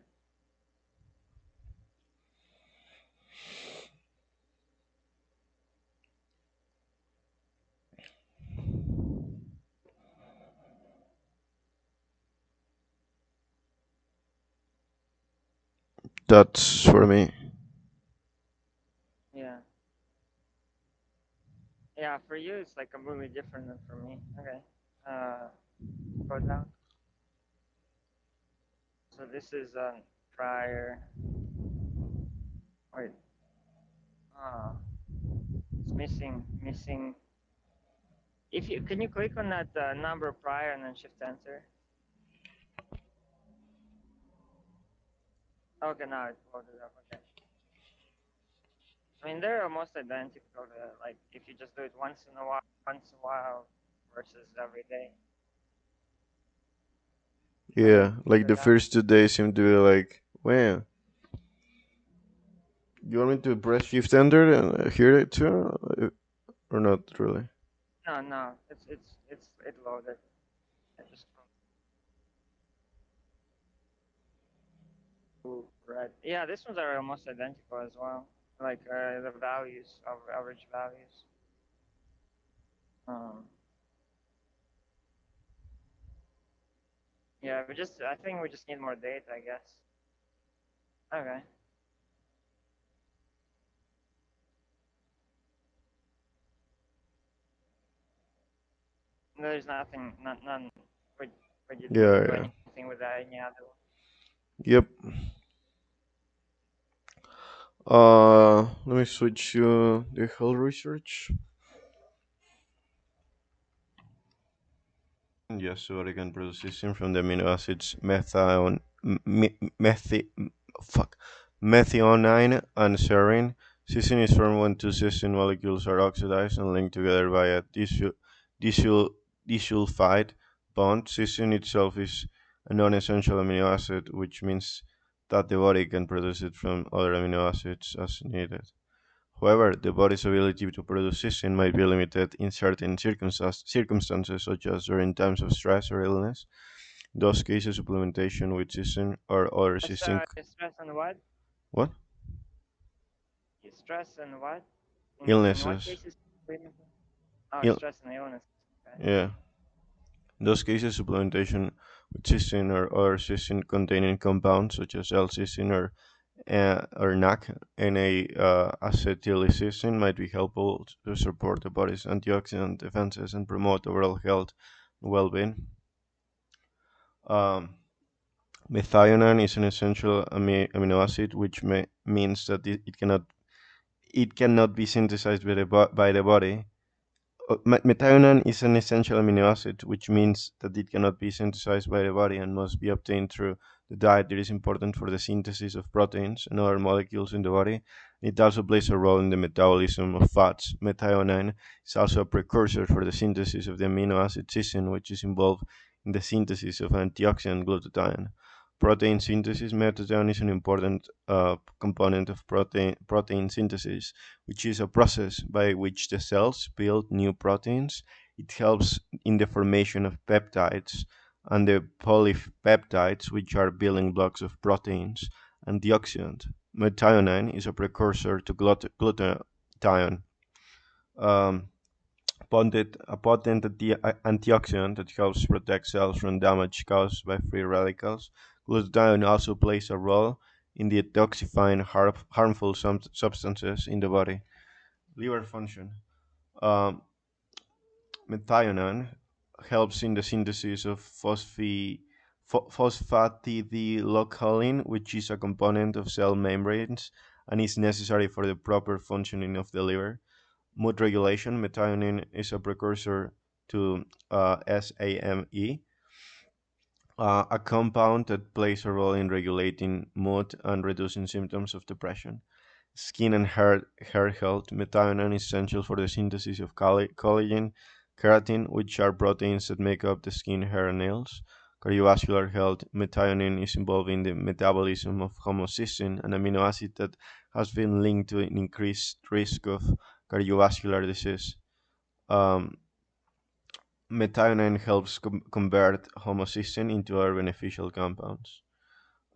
That's for me. Yeah. Yeah, for you it's like completely different than for me. Okay. Uh, go down. So this is prior. Wait. Ah, it's missing. If you can you click on that number prior and then shift enter. Okay, now it loaded up. Okay. I mean they're almost identical. Like if you just do it once in a while versus every day. Okay, Yeah, like go the down. first 2 days seem to be like, wow. You want me to press shift enter and hear it too, or not really? No, no, it loaded. I just right. Yeah, these ones are almost identical as well. Like the values of average values. Um, yeah, I think we just need more data, I guess. Okay. There's nothing, none. We didn't Yeah, do yeah. anything with that any other one. Yep. Let me switch to the health research. Yes, so they can produce cysteine from the amino acids fuck, methionine and serine. Cysteine is formed when two cysteine molecules are oxidized and linked together by a disul, disulfide bond. Cysteine itself is a non-essential amino acid, which means that the body can produce it from other amino acids as needed. However, the body's ability to produce cysteine might be limited in certain circumstances, such as during times of stress or illness. In those cases, supplementation with cysteine or other cysteine. Stress and what? What? Stress and what? In what Illnesses. cases? Oh, Il- stress and illness. Okay. yeah. In those cases, supplementation with cysteine or other cysteine containing compounds, such as L-cysteine or NAC, acetylcysteine, might be helpful to support the body's antioxidant defenses and promote overall health and well-being. Um, Methionine is an essential amino acid, which means that it cannot be synthesized by the body. Methionine is an essential amino acid, which means that it cannot be synthesized by the body and must be obtained through the diet. It is important for the synthesis of proteins and other molecules in the body. It also plays a role in the metabolism of fats. Methionine is also a precursor for the synthesis of the amino acid cysteine, which is involved in the synthesis of antioxidant glutathione. Protein synthesis methionine is an important component of protein synthesis, which is a process by which the cells build new proteins. It helps in the formation of peptides and the polypeptides, which are building blocks of proteins. Antioxidant. Methionine is a precursor to glutathione. Um, a potent antioxidant that helps protect cells from damage caused by free radicals. Glutathione also plays a role in detoxifying harmful substances in the body. Liver function. Um, Methionine helps in the synthesis of phosphatidylcholine, which is a component of cell membranes and is necessary for the proper functioning of the liver. Mood regulation. Methionine is a precursor to SAMe, a compound that plays a role in regulating mood and reducing symptoms of depression. Skin and hair health. Methionine is essential for the synthesis of collagen, keratin, which are proteins that make up the skin, hair, and nails. Cardiovascular health. Methionine is involved in the metabolism of homocysteine, an amino acid that has been linked to an increased risk of cardiovascular disease. Um, Methionine helps convert homocysteine into other beneficial compounds.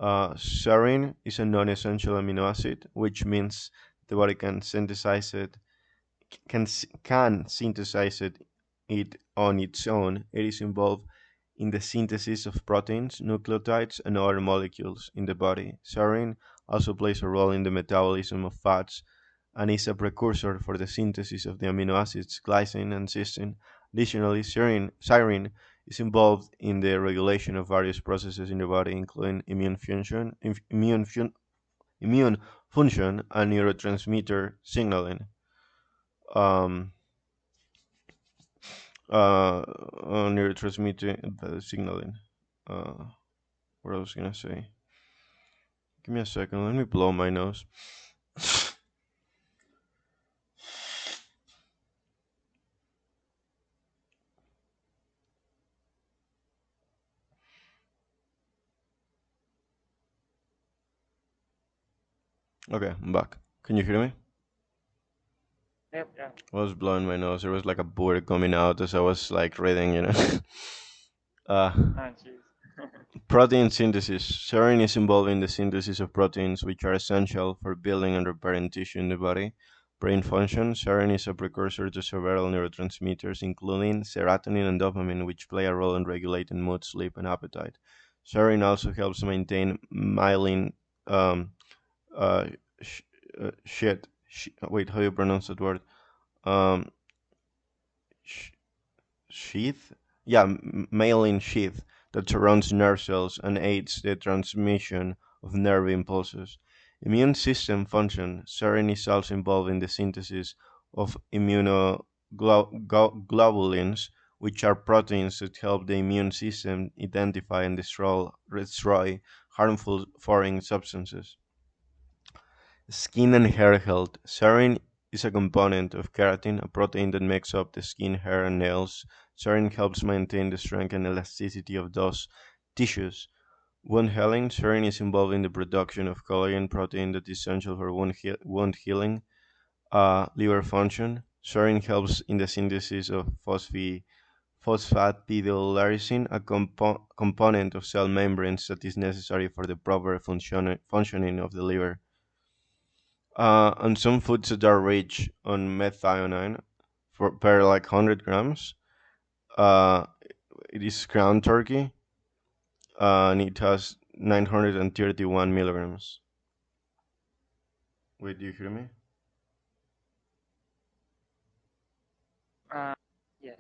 Serine is a non-essential amino acid, which means the body can synthesize it can synthesize it on its own. It is involved in the synthesis of proteins, nucleotides, and other molecules in the body. Serine also plays a role in the metabolism of fats and is a precursor for the synthesis of the amino acids glycine and cysteine. Additionally, serine is involved in the regulation of various processes in the body, including immune function and neurotransmitter signaling. Um, Neurotransmitter signaling. Uh, what I was gonna say? Give me a second. Let me blow my nose. Okay, I'm back. Can you hear me? Yep, yep. I was blowing my nose. There was like a bird coming out as I was like reading. uh, Oh, jeez. Protein synthesis. Serine is involved in the synthesis of proteins, which are essential for building and repairing tissue in the body. Brain function. Serine is a precursor to several neurotransmitters, including serotonin and dopamine, which play a role in regulating mood, sleep, and appetite. Serine also helps maintain myelin. Um, uh, sh- Shit. Wait, how do you pronounce that word? Um, sh- Sheath? Yeah, myelin sheath that surrounds nerve cells and aids the transmission of nerve impulses. Immune system function. Serine is also involved in the synthesis of immunoglobulins, which are proteins that help the immune system identify and destroy harmful foreign substances. Skin and hair health. Serine is a component of keratin, a protein that makes up the skin, hair, and nails. Serine helps maintain the strength and elasticity of those tissues. Wound healing. Serine is involved in the production of collagen protein that is essential for wound healing. Liver function. Serine helps in the synthesis of phosphatidyllysine, a component of cell membranes that is necessary for the proper functioning of the liver. And some foods that are rich on methionine for per like 100 grams. Uh, it is ground turkey, and it has 931 milligrams. Wait, do you hear me? Uh, yes.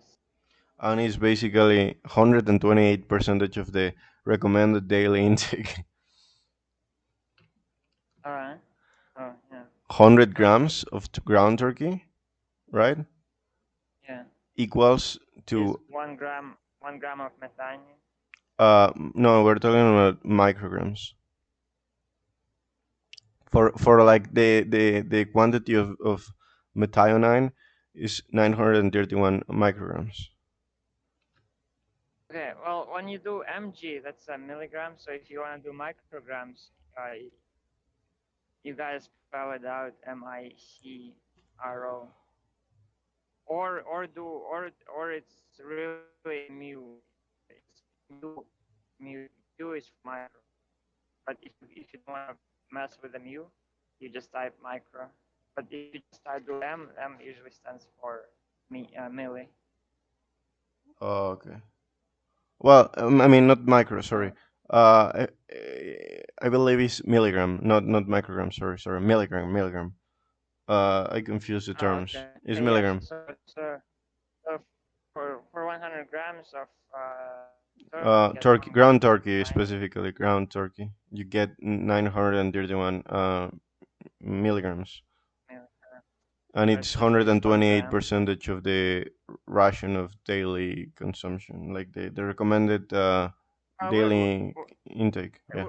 And it's basically 128 percentage of the recommended daily intake. All right. Oh, yeah. 100 That's grams of ground turkey, right? yeah. Equals Is to 1 gram of methionine. no, we're talking about micrograms. For like the quantity of methionine is 931 micrograms. Okay. Well, when you do mg, that's a milligram. So if you want to do micrograms, you guys spell it out micro, or it's really mu. It's mu. Mu is for micro. But if you don't want to mess with the mu, you just type micro. But if you just type do M usually stands for milli. Oh, okay. Well, I mean not micro. Uh, Sorry. I believe it's milligram, not microgram. Sorry, milligram. I confuse the terms. okay. It's Yeah. milligram. So for 100 grams of turkey, you get Turkey, 1 gram ground of turkey methionine. specifically, ground turkey. You get 931 milligrams, Milli. and So it's it's usually 128 1 gram. percentage of the ration of daily consumption, like the recommended Uh, we're, daily intake. Yeah,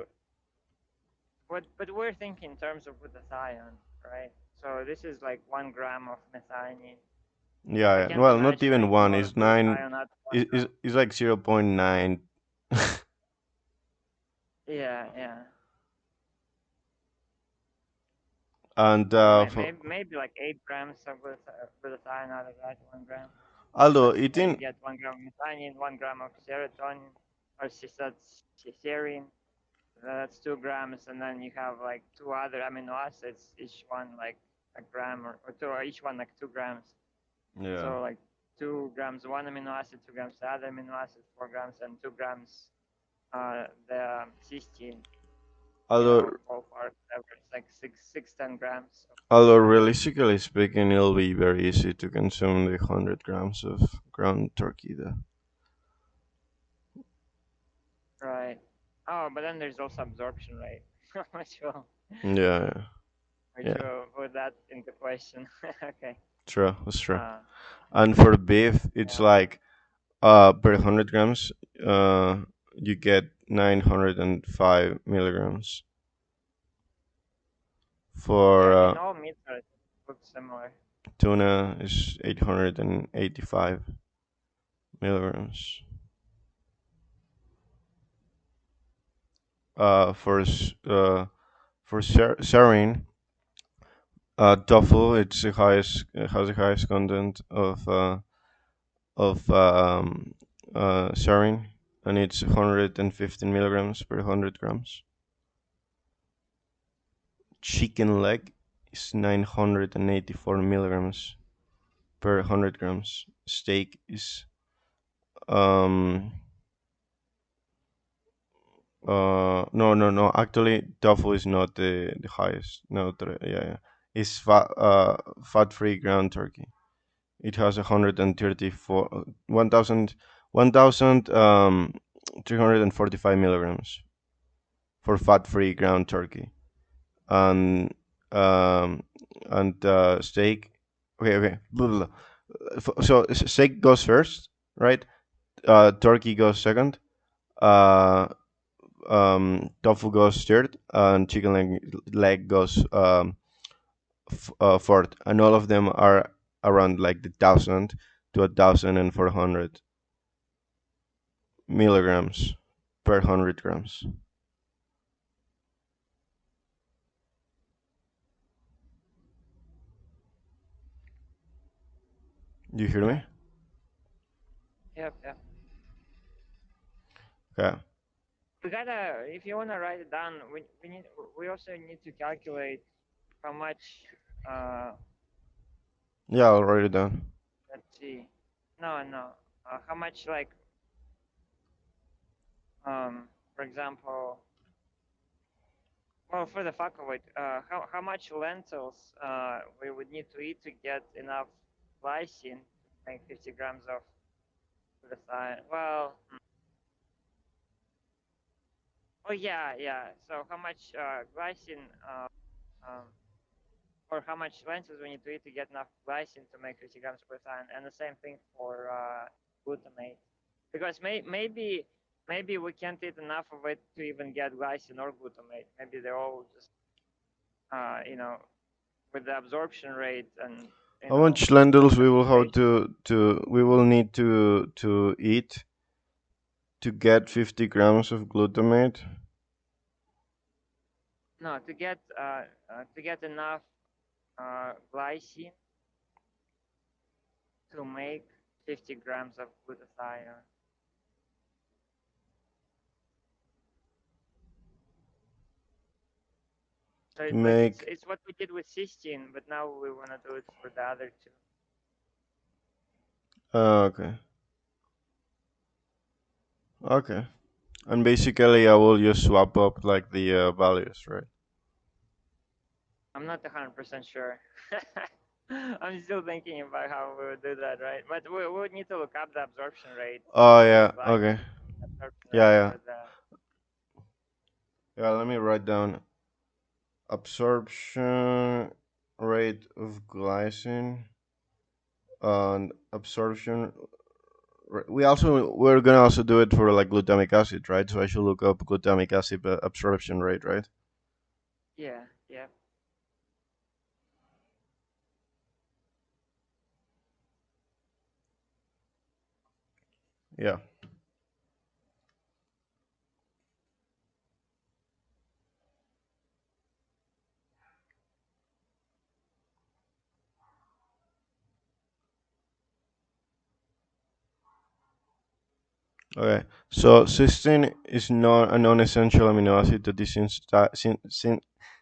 we're, but we're thinking in terms of glutathione, right? So this is like 1 gram of methionine. I yeah. can't Well, not imagine even making a one. lot of It's nine. glutathione at 1 gram. Is like 0.9. Yeah, yeah. And maybe like 8 grams of glutathione out of that 1 gram. although Let's say you eating, get 1 gram of methionine, 1 gram of serotonin, or that's serine. That's 2 grams, and then you have like two other amino acids, each one like a gram or two, or each one like 2 grams. yeah. So like 2 grams one amino acid, 2 grams the other amino acid, 4 grams, and 2 grams the cystine. Although Ballpark, whatever. It's like 10 grams of although glutathione. realistically speaking, it'll be very easy to consume the 100 grams of ground turkey though. Right. Oh, but then there's also absorption rate, which will Yeah, which yeah, will put that into question. Okay. true, that's true. Uh, And for beef, it's yeah. like per 100 grams, you get 905 milligrams. For Yeah, I mean all meats look similar. tuna is 885 milligrams. For serine, tofu it's the highest, has the highest content of serine, and it's 115 milligrams per 100 grams. Chicken leg is 984 milligrams per 100 grams. Steak is um no, actually tofu is not the highest. No, yeah. It's fat free ground turkey. It has 134 1000 345 milligrams for fat free ground turkey. And um steak, okay, blah, blah, blah. So steak goes first, right? Turkey goes second. uh Tofu goes third, and chicken leg goes fourth, and all of them are around like the 1,000 to 1,400 milligrams per 100 grams. Do you hear Yeah. me? Yep. Yeah. Okay. We gotta. If you wanna write it down, we also need to calculate how much. Uh, Yeah, I'll write it down. let's see. No, no. How much like for example, well, for the fuck of it, how much lentils we would need to eat to get enough glycine to make 50 grams of glutathione? Well, oh yeah, yeah. So how much glycine um, or how much lentils we need to eat to get enough glycine to make 50 grams of glutathione, and the same thing for glutamate, because maybe we can't eat enough of it to even get glycine or glutamate. Maybe they're all just you know with the absorption rate and How much the lentils we will have concentration. to we will need to eat to get 50 grams of glutamate? No, to get enough glycine to make 50 grams of glutathione. So, To but make it's what we did with cystine, but now we want to do it for the other two. okay. Okay. And basically I will just swap up like the values, right? I'm not 100% sure. I'm still thinking about how we would do that, right? But we would need to look up the absorption rate Oh for the yeah, okay. glycine, absorption rate Yeah, yeah. for the. Yeah, let me write down absorption rate of glycine and absorption. We're gonna also do it for like glutamic acid, right? So I should look up glutamic acid absorption rate, right? Yeah, yeah. Yeah. Okay, so cystine is not a non-essential amino acid that is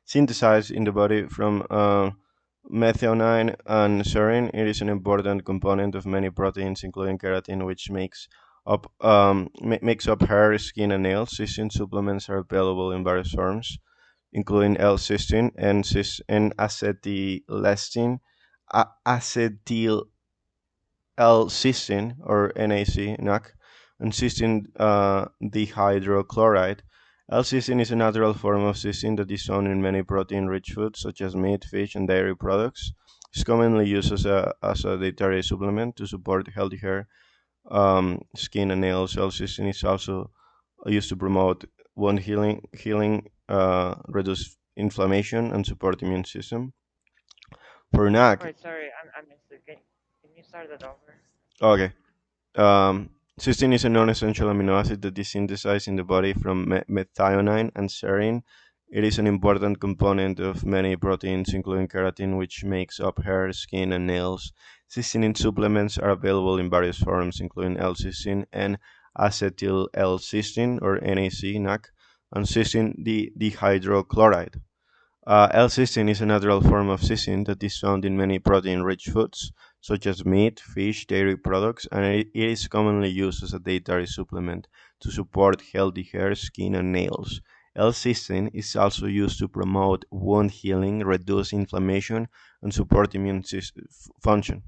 synthesized in the body from methionine and serine. It is an important component of many proteins, including keratin, which makes up hair, skin, and nails. Cystine supplements are available in various forms, including L-cysteine and and acetylcysteine, acetyl L-cysteine or NAC, and cysteine dihydrochloride. L-cysteine is a natural form of cysteine that is found in many protein-rich foods such as meat, fish, and dairy products. It's commonly used as a dietary supplement to support healthy hair, skin, and nails. L-cysteine is also used to promote wound healing, reduce inflammation, and support immune system. For NAC, Wait, sorry, I missed it. Can you start that over? okay. Cysteine is a non-essential amino acid that is synthesized in the body from methionine and serine. It is an important component of many proteins, including keratin, which makes up hair, skin, and nails. Cysteine supplements are available in various forms, including L-cysteine and acetyl L-cysteine, or NAC, and cysteine dihydrochloride. L-cysteine is a natural form of cysteine that is found in many protein-rich foods, such as meat, fish, dairy products, and it is commonly used as a dietary supplement to support healthy hair, skin, and nails. L-cysteine is also used to promote wound healing, reduce inflammation, and support immune function.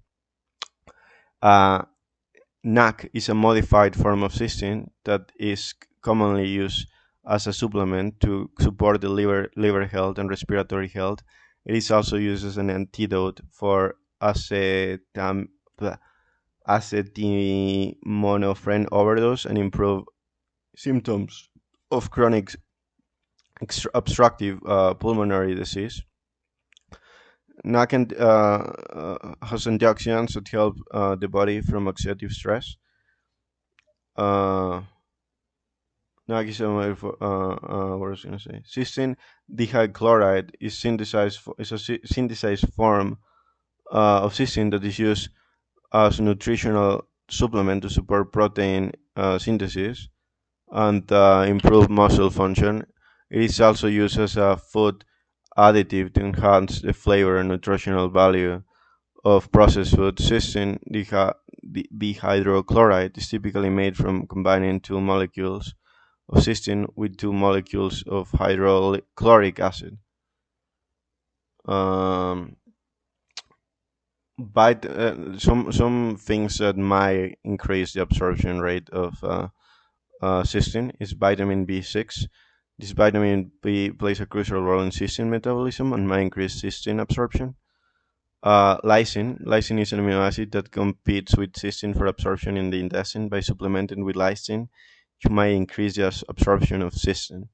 Uh, NAC is a modified form of cysteine that is commonly used as a supplement to support the liver health and respiratory health. It is also used as an antidote for acetaminophen overdose and improve symptoms of chronic obstructive pulmonary disease. NAC has antioxidants that help the body from oxidative stress. Uh, what was I gonna say? Cysteine dihydrochloride is is a synthesized form of cysteine that is used as a nutritional supplement to support protein synthesis and improve muscle function. It is also used as a food additive to enhance the flavor and nutritional value of processed food. Dihydrochloride is typically made from combining two molecules of cysteine with two molecules of hydrochloric acid. Um, some things that might increase the absorption rate of cysteine is vitamin B6. This vitamin B plays a crucial role in cysteine metabolism and might increase cysteine absorption. Lysine is an amino acid that competes with cysteine for absorption in the intestine. By supplementing with lysine, you might increase the absorption of cysteine.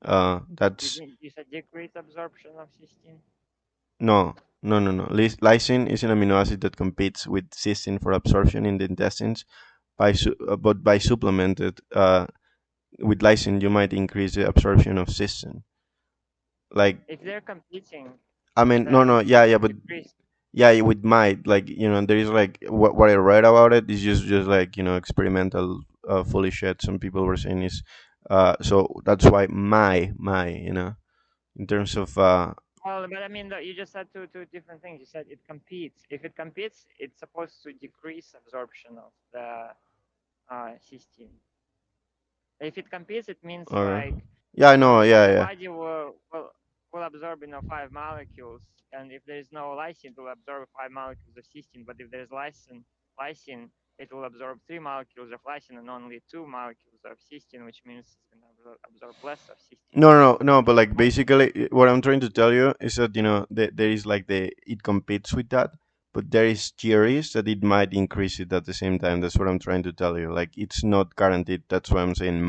That's You said decrease absorption of cysteine. no. Lysine is an amino acid that competes with cysteine for absorption in the intestines. But by supplemented with lysine, you might increase the absorption of cysteine. Like, If they're competing, I mean, no, then yeah, you yeah, would but decrease. yeah, it would might like there is like what I read about it is just like experimental fully shit. Some people were saying is so that's why my in terms of Well, but I mean, you just said two different things. You said it competes. If it competes, it's supposed to decrease absorption of the cysteine. If it competes, it means okay, like yeah, I know, the yeah. body will absorb five molecules, and if there is no lysine, it will absorb five molecules of cysteine. But if there's lysine, it will absorb three molecules of lysine and only two molecules of cysteine, which means it's going to absorb less of cysteine. No, but like basically, what I'm trying to tell you is that there is like it competes with that, but there is theories that it might increase it at the same time. That's what I'm trying to tell you. Like it's not guaranteed. That's why I'm saying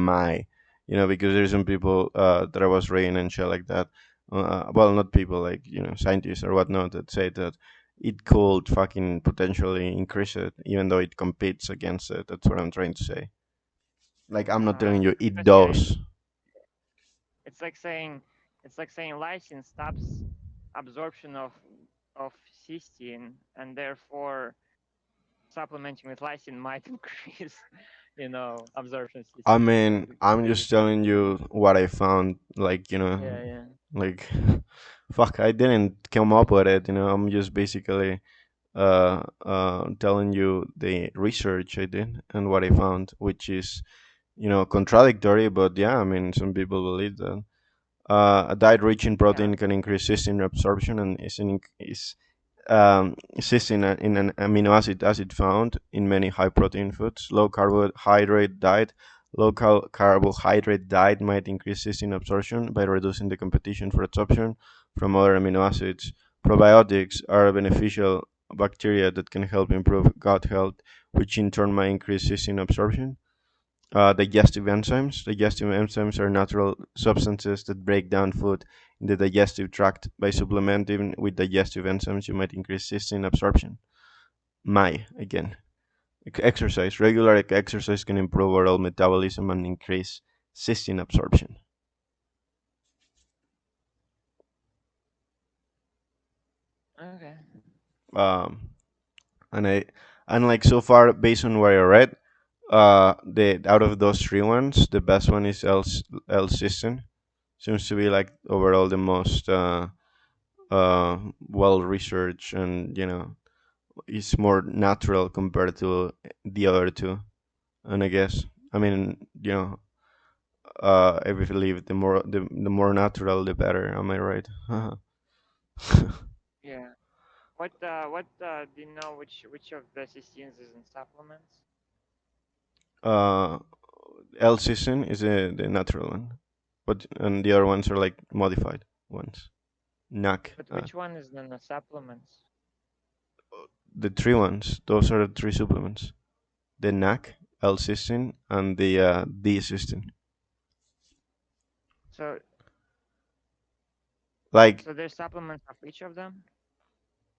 because there's some people that I was reading and shit like that. Well, not people like scientists or whatnot that say that it could fucking potentially increase it, even though it competes against it. That's what I'm trying to say. Like I'm not telling you it Because yeah, does. it's like saying lysine stops absorption of cysteine, and therefore supplementing with lysine might increase absorption I system mean, I'm just basically. telling you what I found. Yeah, yeah. Like, fuck, I didn't come up with it. I'm just basically telling you the research I did and what I found, which is contradictory. But yeah, I mean, some people believe that. A diet rich in Yeah. protein can increase cysteine absorption and is cysteine in an amino acid found in many high protein foods. Low carbohydrate diet might increase cysteine absorption by reducing the competition for absorption from other amino acids. Probiotics are beneficial bacteria that can help improve gut health, which in turn might increase cysteine absorption. Digestive enzymes. Digestive enzymes are natural substances that break down food in the digestive tract. By supplementing with digestive enzymes, you might increase cysteine absorption. Again. Exercise. Regular exercise can improve oral metabolism and increase cysteine absorption. Okay. Um, and I and like so far, based on what I read, the out of those three ones, the best one is L-cysteine. Seems to be like overall the most well researched, and it's more natural compared to the other two. And I guess, I mean, I believe the more natural the better. Am I right? Yeah. What do you know which of the cysteines is in supplements? uh, L-cysteine is the natural one, but and the other ones are like modified ones. NAC, But which one is in the supplements? the three ones. Those are the three supplements: the NAC, L-cysteine, and the D-cysteine. So Like, so there's supplements of each of them?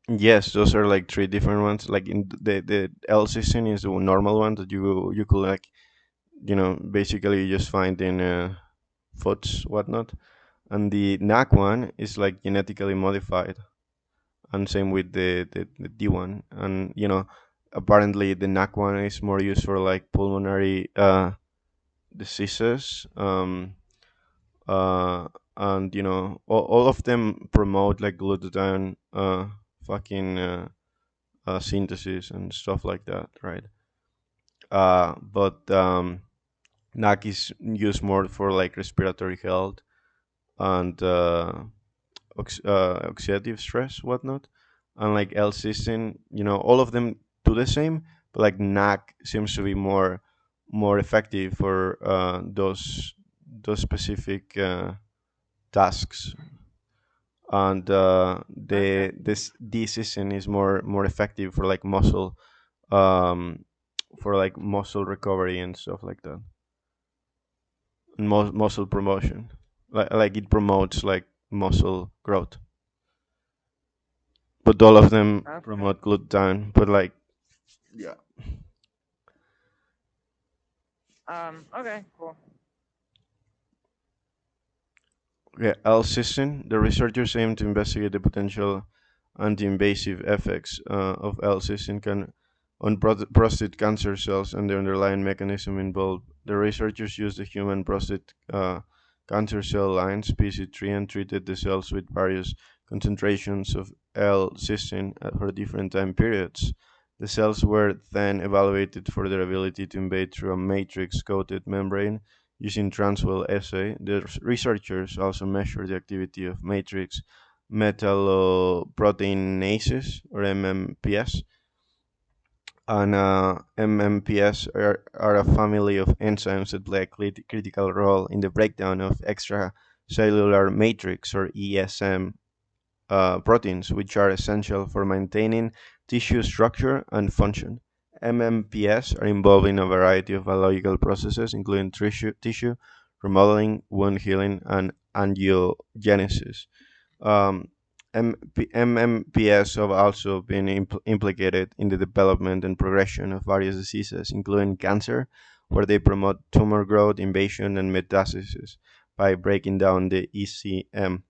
yes, those are like three different ones. Like in the L-cysteine is the normal one that you could like basically you just find in foods whatnot, and the NAC one is like genetically modified, and same with the D one, and apparently the NAC one is more used for like pulmonary diseases. Uh, and all of them promote like glutathione fucking synthesis and stuff like that, right? But NAC is used more for like respiratory health and oxidative stress, whatnot. And like L-cysteine, all of them do the same, but like NAC seems to be more effective for those specific tasks, and Okay. this D-cysteine is more effective for like um muscle recovery and stuff like that, and muscle promotion. Like it promotes like muscle growth, but all of them Okay. promote glutathione. But like, yeah. Okay, cool. Yeah, L-cysteine. The researchers aim to investigate the potential anti-invasive effects of L-cysteine on prostate cancer cells and the underlying mechanism involved. The researchers used the human prostate cancer cell lines PC3 and treated the cells with various concentrations of L-cysteine for different time periods. The cells were then evaluated for their ability to invade through a matrix-coated membrane using Transwell assay. The researchers also measured the activity of matrix metalloproteinases, or MMPs, and MMPs are a family of enzymes that play a critical role in the breakdown of extracellular matrix, or ESM, proteins, which are essential for maintaining tissue structure and function. MMPs are involved in a variety of biological processes, including tissue remodeling, wound healing, and angiogenesis. Um, MMPs have also been implicated in the development and progression of various diseases, including cancer, where they promote tumor growth, invasion, and metastasis by breaking down the ECM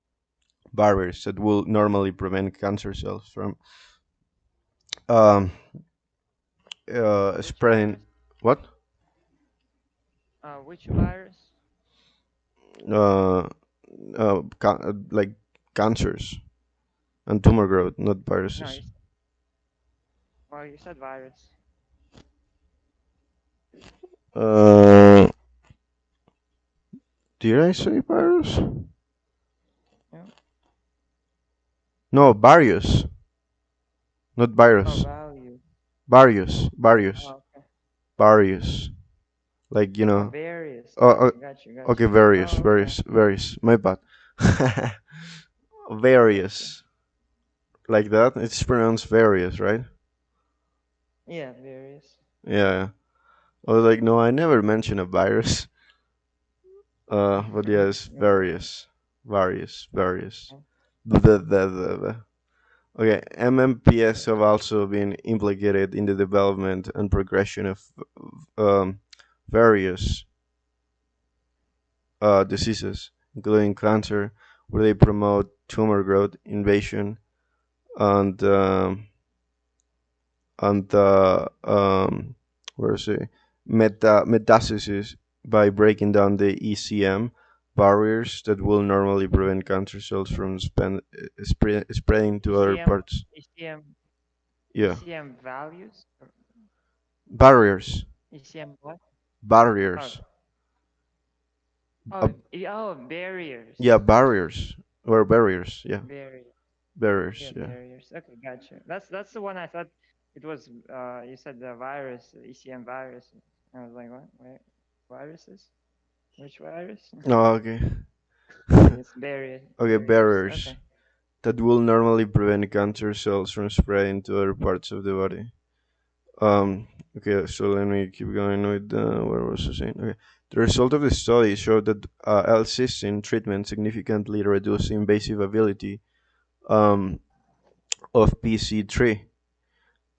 barriers that will normally prevent cancer cells from um, Which spreading. barriers? What? Which virus? Uh, like cancers and tumor growth, not No, viruses. well, you said virus. Uh, did I say virus? Yeah. No, various, not Oh, virus. value. Various, various, Oh, okay. various. Like Oh, various. Uh, uh, Okay, got you, got okay, you. various, Oh, okay. various, various. My bad. Got you. Various, like that. It's pronounced various, right? Yeah, various. Yeah. I was like, no, I never mentioned a virus. But yes, Okay. various, various, various. The. Okay, MMPs have also been implicated in the development and progression of various diseases, including cancer, where they promote tumor growth, invasion, and where is it? Metastasis by breaking down the ECM barriers that will normally prevent cancer cells from spreading to other ECM, parts. ECM, Yeah, ECM values? Or barriers, ECM what? Oh, barriers. Uh, oh, barriers. yeah, barriers or barriers. Yeah, Barrier. barriers. Yeah, Yeah. barriers. Okay, gotcha. That's the one I thought it was. You said the virus, ECM virus. I was like, what? Wait, viruses? Which virus? Oh, okay. Okay, it's Okay, barriers. barriers Okay. that will normally prevent cancer cells from spreading to other parts of the body. Um, okay, so let me keep going with what was I saying? Okay, the result of the study showed that L-cysteine treatment significantly reduced invasive ability um, of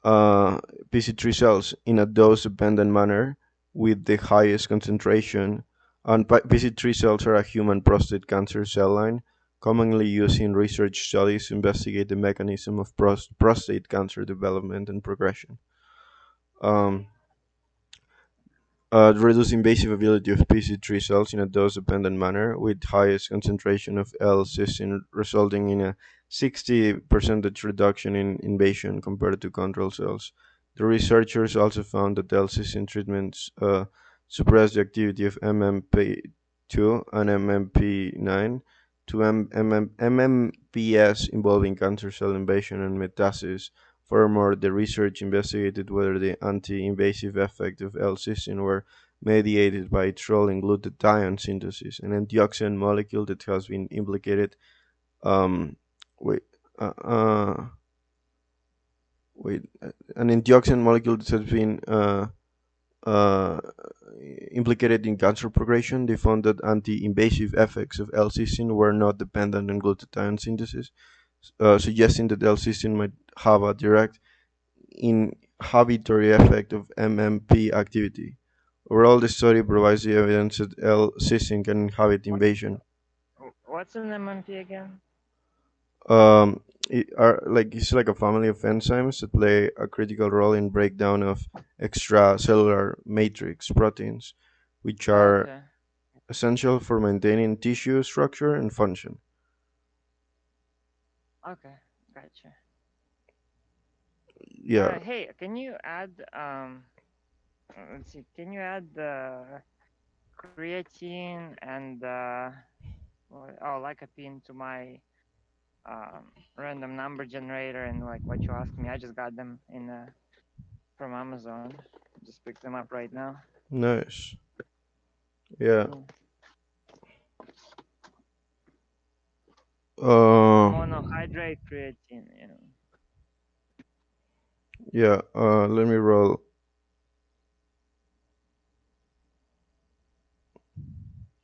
uh, PC3 cells in a dose-dependent manner with the highest concentration. And PC3 cells are a human prostate cancer cell line commonly used in research studies to investigate the mechanism of prostate cancer development and progression. Um, reduce invasive ability of PC3 cells in a dose-dependent manner with highest concentration of L-cysteine, resulting in a 60 percentage reduction in invasion compared to control cells. The researchers also found that L-cysteine treatments suppress the activity of MMP2 and MMP9 to MMPs involving cancer cell invasion and metastasis. Furthermore, the research investigated whether the anti-invasive effect of L-cysteine were mediated by its role in glutathione synthesis, an antioxidant molecule that has been implicated. Um, wait, uh, uh, an antioxidant molecule that has been uh, implicated in cancer progression. They found that anti-invasive effects of L-cysteine were not dependent on glutathione synthesis, suggesting that L-cysteine might have a direct inhibitory effect of MMP activity. Overall, the study provides the evidence that L-cysteine can inhibit What? invasion. What's an MMP again? It's like a family of enzymes that play a critical role in breakdown of extracellular matrix proteins, which Oh, are okay. essential for maintaining tissue structure and function. Okay, gotcha. Yeah, Hey, can you add let's see, can you add the creatine and lycopene to my random number generator and like what you asked me? I just got them in from Amazon. Just picked them up right now. nice. Yeah. Yeah. Uh, Monohydrate creatine. Yeah. yeah. Let me roll.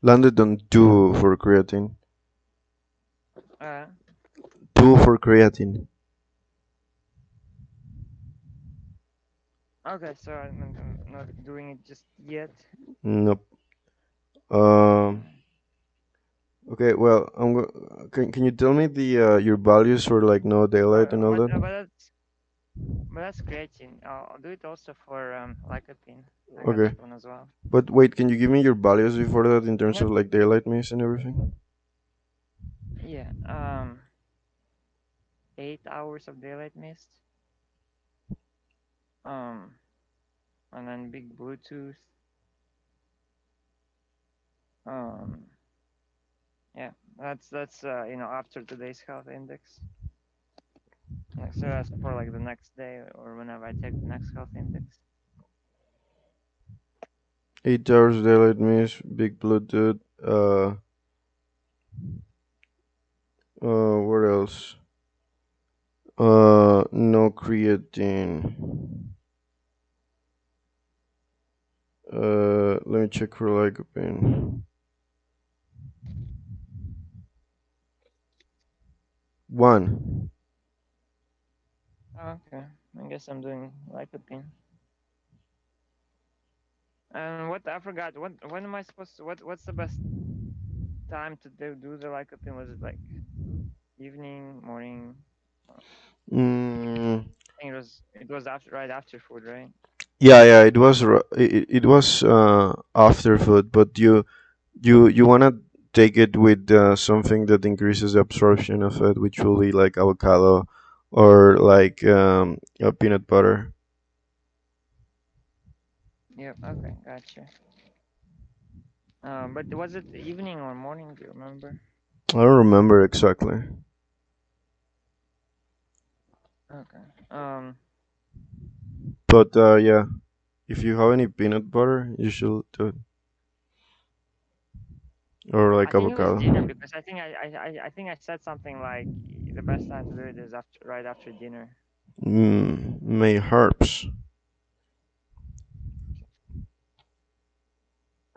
Landed on two for creatine. Uh, Two for creatine. okay, so I'm not doing it just yet. Nope. Um. Okay. Okay. Well, can you tell me the your values for like no daylight and all What? that? But that's. But that's creatine. I'll do it also for lycopene. I got Okay. that one as well. But wait, can you give me your values before that in terms What? of like daylight mist and everything? Yeah. 8 hours of daylight mist. Um, and then big Bluetooth. Um, yeah. That's after today's health index. Like so that's for like the next day or whenever I take the next health index. 8 hours daylight mist, big Bluetooth. What else? No creatine. Let me check for lycopene. One. Oh, okay. I guess I'm doing lycopene. And what I forgot. When am I supposed to? What's the best time to do the lycopene? Was it like evening, morning? Mm, I think it was after right after food, right? yeah, yeah. It was after food, but you wanna take it with something that increases the absorption of it, which will be like avocado or like peanut butter. Yep. Okay, gotcha. But was it evening or morning? Do you remember? I don't remember exactly, Okay. Um. but yeah, if you have any peanut butter, you should do it, or I like think it was dinner avocado. because I think I said something like the best time to do it is after right after dinner. May herbs.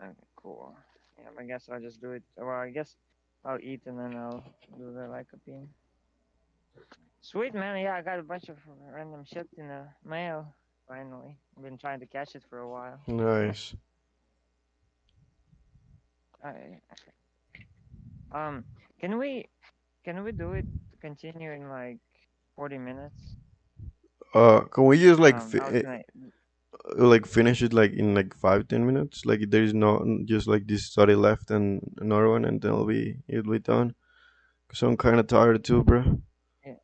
Okay, cool. Yeah, I guess I'll just do it. Well, I guess I'll eat and then I'll do the lycopene. Sweet man, yeah, I got a bunch of random shit in the mail. Finally, I've been trying to catch it for a while. Nice. I, um, can we can we do it? Continue in like 40 minutes. Can we just I was gonna. like finish it like in like 5-10 minutes? Like there is no just like this study left and another one, and then it'll be done. Cause I'm kind of tired too, bro. Yeah,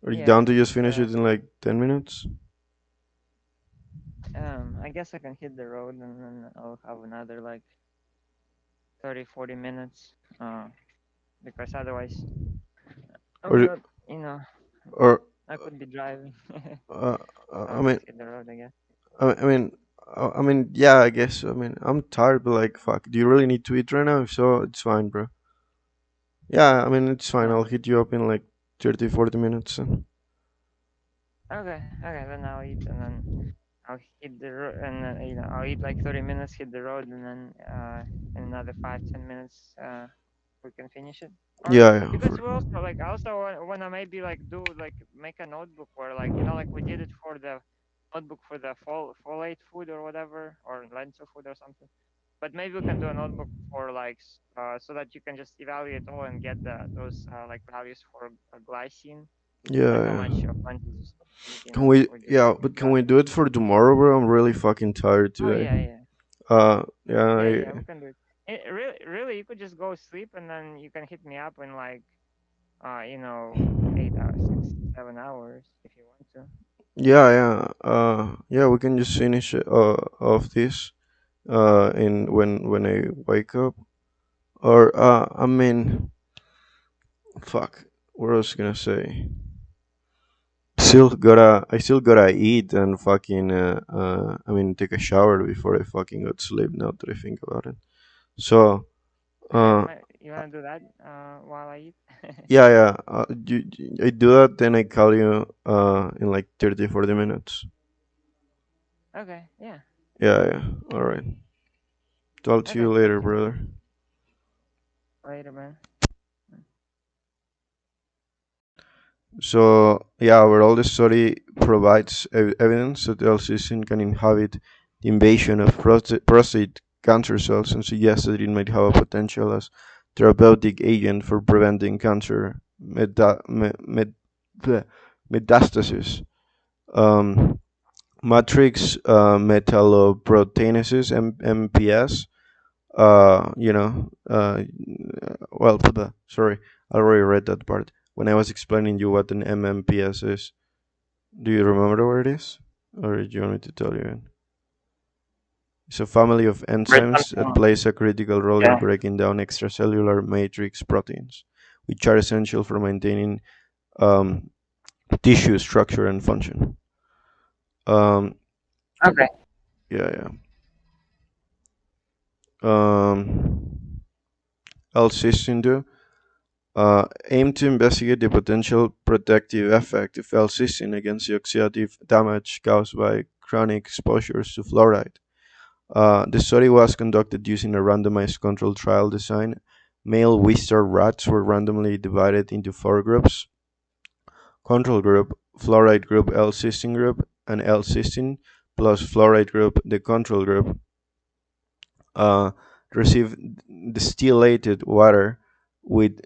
Are you yeah. down to just finish Uh, it in like 10 minutes? I guess I can hit the road and then I'll have another like 30, 40 minutes. Because otherwise I'm Or not. You know, or I could be driving. uh, I'll I mean just hit the road, I guess. I mean yeah, I guess. I mean, I'm tired, but like, fuck. Do you really need to eat right now? If so, it's fine, bro. Yeah, I mean, it's fine. I'll Um. hit you up in like 30-40 minutes. Okay. Okay. Then I'll eat and then I'll hit the road and I'll eat like 30 minutes, hit the road, and then in another 5, 10 minutes we can finish it. Or Yeah, yeah. because we also like I also wanna maybe like do like make a notebook where like like we did it for the notebook for the folate food or whatever or lentil food or something. But maybe we can do a notebook for like so that you can just evaluate all and get those like values for glycine, like how Yeah, much yeah. of lentils you're supposed to eat, Can we? with your Yeah, but can we diet. do it for tomorrow, bro? I'm really fucking tired Oh today. yeah, yeah, Yeah, yeah, yeah. We can do it. Really, you could just go sleep and then you can hit me up in like 8 hours, 6, 7 hours if you want to. yeah, yeah. Yeah, we can just finish it, of this. In when I wake up, or I mean, fuck. What was I gonna say? I still gotta eat and fucking I mean, take a shower before I fucking go to sleep. Now that I think about it, so Okay, uh you wanna do that while I eat? yeah, yeah. I do that, then I call you in like 30-40 minutes. Okay, yeah. Yeah, yeah. All right. Talk to you Okay, later, thank you. brother. Later, man. So yeah, overall the study provides evidence that L-cysteine can inhibit the invasion of prostate cancer cells and suggests that it might have a potential as therapeutic agent for preventing cancer bleh. metastasis. Um, Matrix metalloproteinases, MPS. You know, well, sorry, I already read that part when I was explaining you what an MMPS is. Do you remember what it is, or do you want me to tell you? It's a family of Read enzymes that something. plays a critical role in Yeah. breaking down extracellular matrix proteins, which are essential for maintaining um, tissue structure and function. Um, Okay. yeah, yeah. L-cysteine aim to investigate the potential protective effect of L-cysteine against the oxidative damage caused by chronic exposures to fluoride. The study was conducted using a randomized controlled trial design. Male Wistar rats were randomly divided into four groups: control group, fluoride group, L-cysteine group, and L-cysteine plus fluoride group. The control group uh, received distillated water with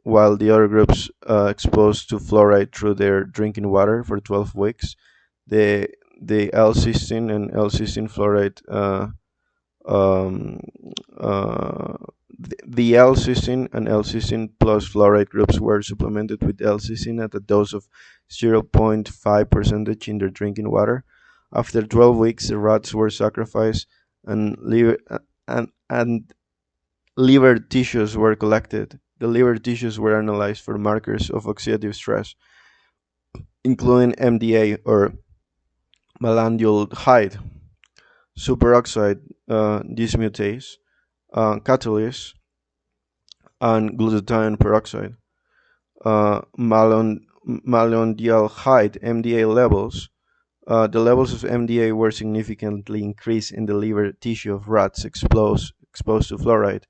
while the other groups exposed to fluoride through their drinking water for 12 weeks. The the L-cysteine and L-cysteine fluoride um, uh, the L-cysteine and L-cysteine plus fluoride groups were supplemented with L-cysteine at a dose of 0.5 percentage in their drinking water. After 12 weeks, the rats were sacrificed and and liver tissues were collected. The liver tissues were analyzed for markers of oxidative stress, including MDA or malondialdehyde, superoxide dismutase, catalase, and glutathione peroxide. Malondialdehyde (MDA) levels. The levels of MDA were significantly increased in the liver tissue of rats exposed to fluoride,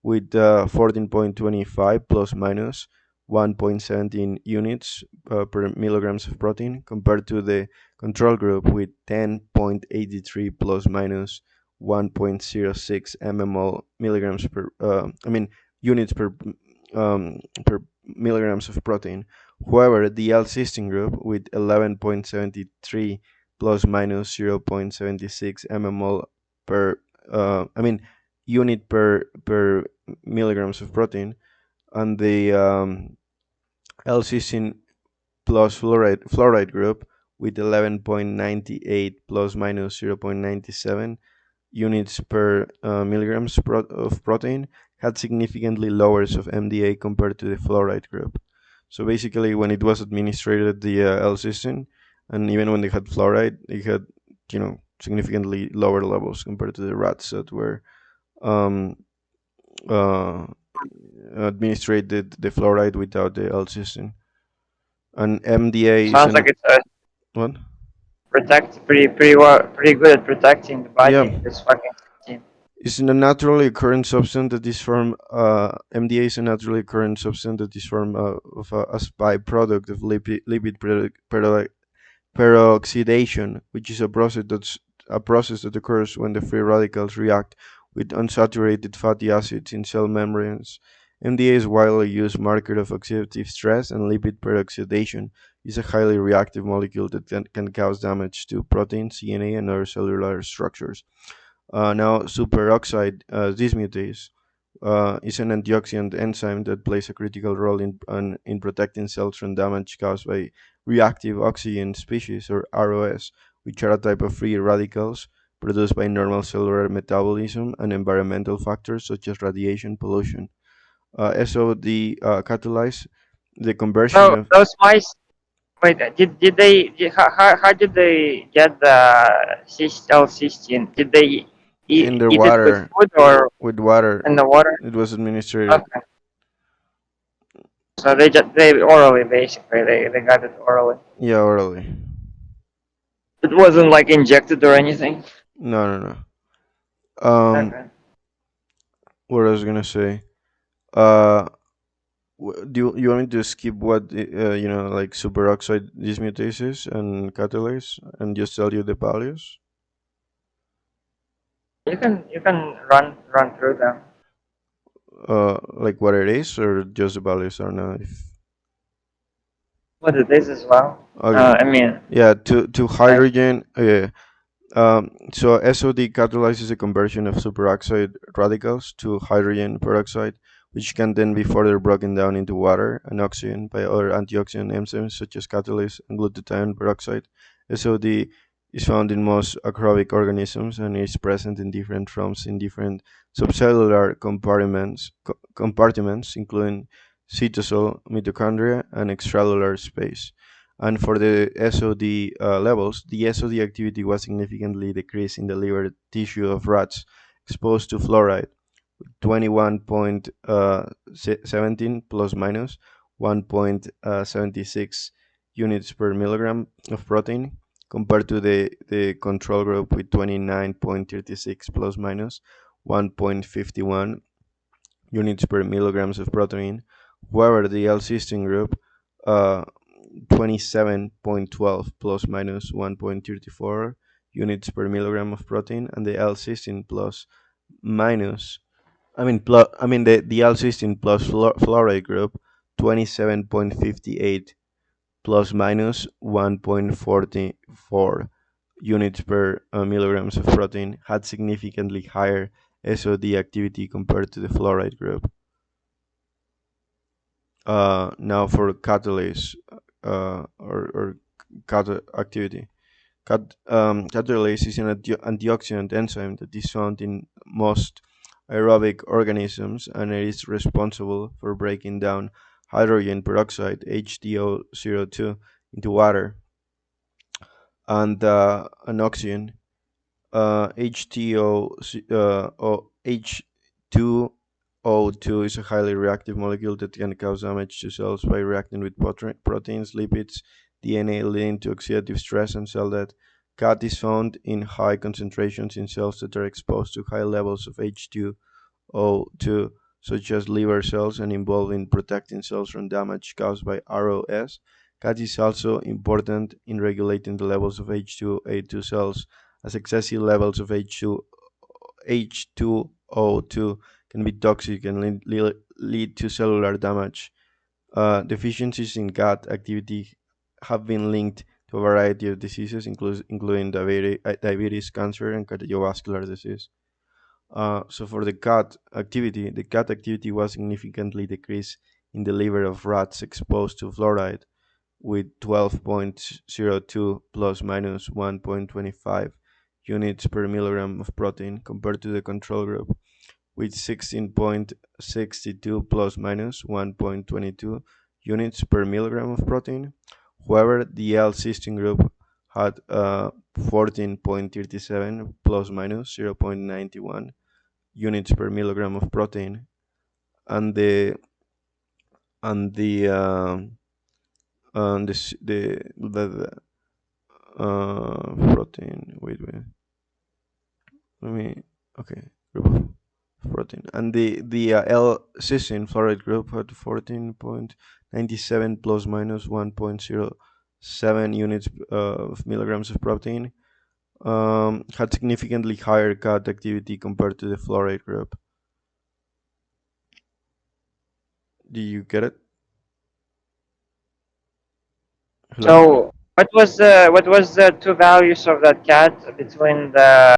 with 14.25 plus minus 1.17 units per milligrams of protein, compared to the control group with 10.83 plus minus 1.06 mmol milligrams per units per milligrams of protein. However, the L-cysteine group with 11.73 plus minus 0.76 mmol per unit per milligrams of protein, and the L-cysteine plus fluoride group with 11.98 plus minus 0.97 units per milligrams of protein had significantly lowers of MDA compared to the fluoride group. So basically, when it was administered the L-cysteine, and even when they had fluoride, they had significantly lower levels compared to the rats that were um, uh, administered the fluoride without the L-cysteine. And MDA is Sounds an like it's what? pretty good at protecting the Yeah, body. This fucking team. it's a naturally occurring substance that is formed. MDA is a naturally occurring substance that is formed as byproduct of peroxidation, which is a process that occurs when the free radicals react with unsaturated fatty acids in cell membranes. MDA is widely used marker of oxidative stress, and lipid peroxidation is a highly reactive molecule that can cause damage to proteins, DNA, and other cellular structures. Now, superoxide dismutase is an antioxidant enzyme that plays a critical role in protecting cells from damage caused by reactive oxygen species, or ROS, which are a type of free radicals produced by normal cellular metabolism and environmental factors such as radiation pollution. SOD catalyze the conversion So of those mice. Wait, how did they get the cysteine? Did they in the eat it with water. food or With water, in the water? it was administered. Okay, so they orally basically they got it orally. Yeah, orally. It wasn't like injected or anything. No, no, no. Um, Okay. what I was gonna say. Uh, do you want me to skip what like superoxide dismutases and catalase and just tell you the values? You can run through them. Like what it is, or just the values are not? If, what it is as well. Okay. I mean, Yeah, to like hydrogen. So SOD catalyzes the conversion of superoxide radicals to hydrogen peroxide, which can then be further broken down into water and oxygen by other antioxidant enzymes such as catalase and glutathione peroxide. SOD is found in most aerobic organisms and is present in different forms in different subcellular compartments including cytosol, mitochondria, and extracellular space. And for the SOD levels, the SOD activity was significantly decreased in the liver tissue of rats exposed to fluoride, 21.17 plus minus 1.76 units per milligram of protein, compared to the control group with 29.36 plus minus 1.51 units per milligrams of protein. However, the L-cysteine group, uh, 27.12 plus minus 1.34 units per milligram of protein, and the L-cysteine plus minus, the L-cysteine plus fluoride group, 27.58 plus minus 1.44 units per milligrams of protein, had significantly higher SOD activity compared to the fluoride group. Now for catalase, or activity. Catalase is an antioxidant enzyme that is found in most aerobic organisms, and it is responsible for breaking down hydrogen peroxide (H2O2) into water and oxygen. H2O2 is a highly reactive molecule that can cause damage to cells by reacting with proteins, lipids, DNA, leading to oxidative stress and cell death. CAT is found in high concentrations in cells that are exposed to high levels of H2O2, such as liver cells, and involved in protecting cells from damage caused by ROS. CAT is also important in regulating the levels of H2A2 cells, as excessive levels of H2O2 can be toxic and lead to cellular damage. Deficiencies in gut activity have been linked to a variety of diseases, including diabetes, cancer, and cardiovascular disease. So for the gut activity was significantly decreased in the liver of rats exposed to fluoride, with 12.02 plus minus 1.25 units per milligram of protein, compared to the control group with 16.62 plus minus 1.22 units per milligram of protein. However, the L-cysteine group had 14.37 plus minus 0.91 units per milligram of protein, and the protein. Wait. Let me. Okay, group of protein, and the L-cysteine fluoride group had 14.97 plus minus 1.07 units of milligrams of protein. Had significantly higher cut activity compared to the fluoride group. Do you get it? Hello. so. What was the two values of that cat between the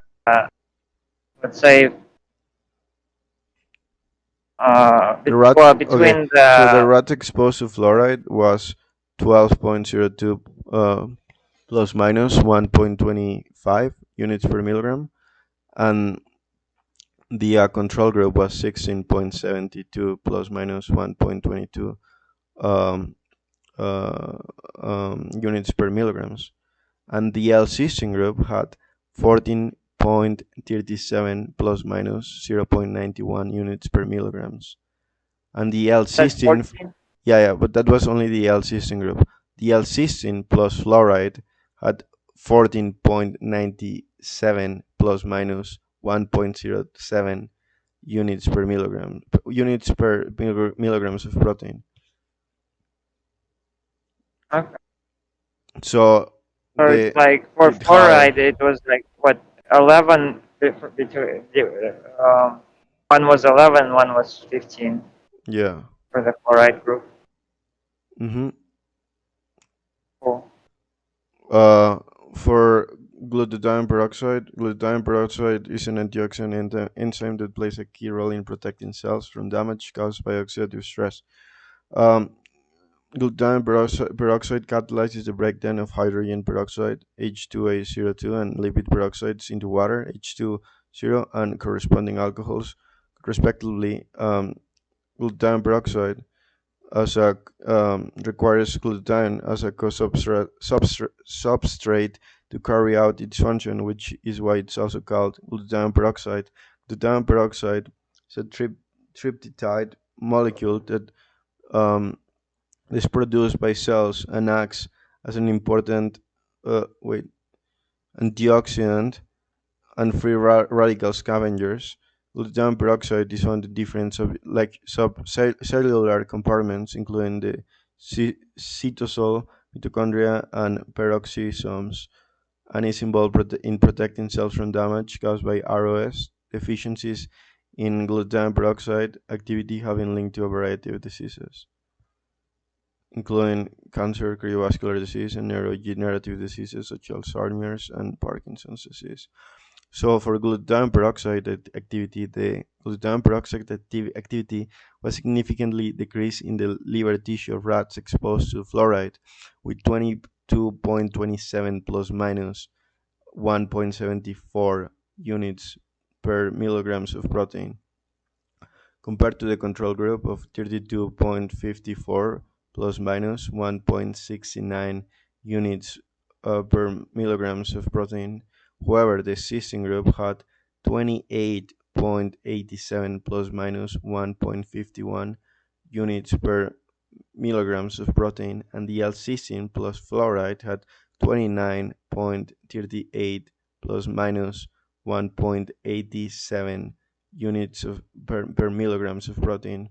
let's say The rat. well Okay, between so the the rat exposed to fluoride was 12.02 plus minus 1.25 units per milligram, and the control group was 16.72 plus minus 1.22 um, uh, units per milligrams, and the L-cysteine group had 14.37 plus minus 0.91 units per milligrams, and the said L-cysteine. 14. Yeah, but that was only the L-cysteine group. The L-cysteine plus fluoride had 14.97 plus minus 1.07 units per milligrams of protein. Okay. So So it's the like for it higher. fluoride, it was like what 11 between one was 11, one was 15 Yeah. for the fluoride group. Mm-hmm. Uh, for glutathione peroxide is an antioxidant enzyme that plays a key role in protecting cells from damage caused by oxidative stress. Um, peroxide catalyzes the breakdown of hydrogen peroxide H2A02 and lipid peroxides into water H2O and corresponding alcohols, respectively. Glutathione peroxide as a requires glutathione as a substrate to carry out its function, which is why it's also called glutathione peroxide. Glutathione peroxide is a triptide molecule that um, is produced by cells and acts as an important wait antioxidant and free radical scavengers. Glutathione peroxide is found in different subcellular compartments, including the cytosol, mitochondria, and peroxisomes, and is involved in protecting cells from damage caused by ROS deficiencies in glutathione peroxide activity, having linked to a variety of diseases, including cancer, cardiovascular disease, and neurodegenerative diseases such as Alzheimer's and Parkinson's disease. So for glutathione peroxide activity, the glutathione peroxide activity was significantly decreased in the liver tissue of rats exposed to fluoride, with 22.27 plus minus 1.74 units per milligrams of protein, compared to the control group of 32.54 plus minus 1.69 units per milligrams of protein. However, the cystine group had 28.87 plus minus 1.51 units per milligrams of protein, and the L-cysteine plus fluoride had 29.38 plus minus 1.87 units per milligrams of protein,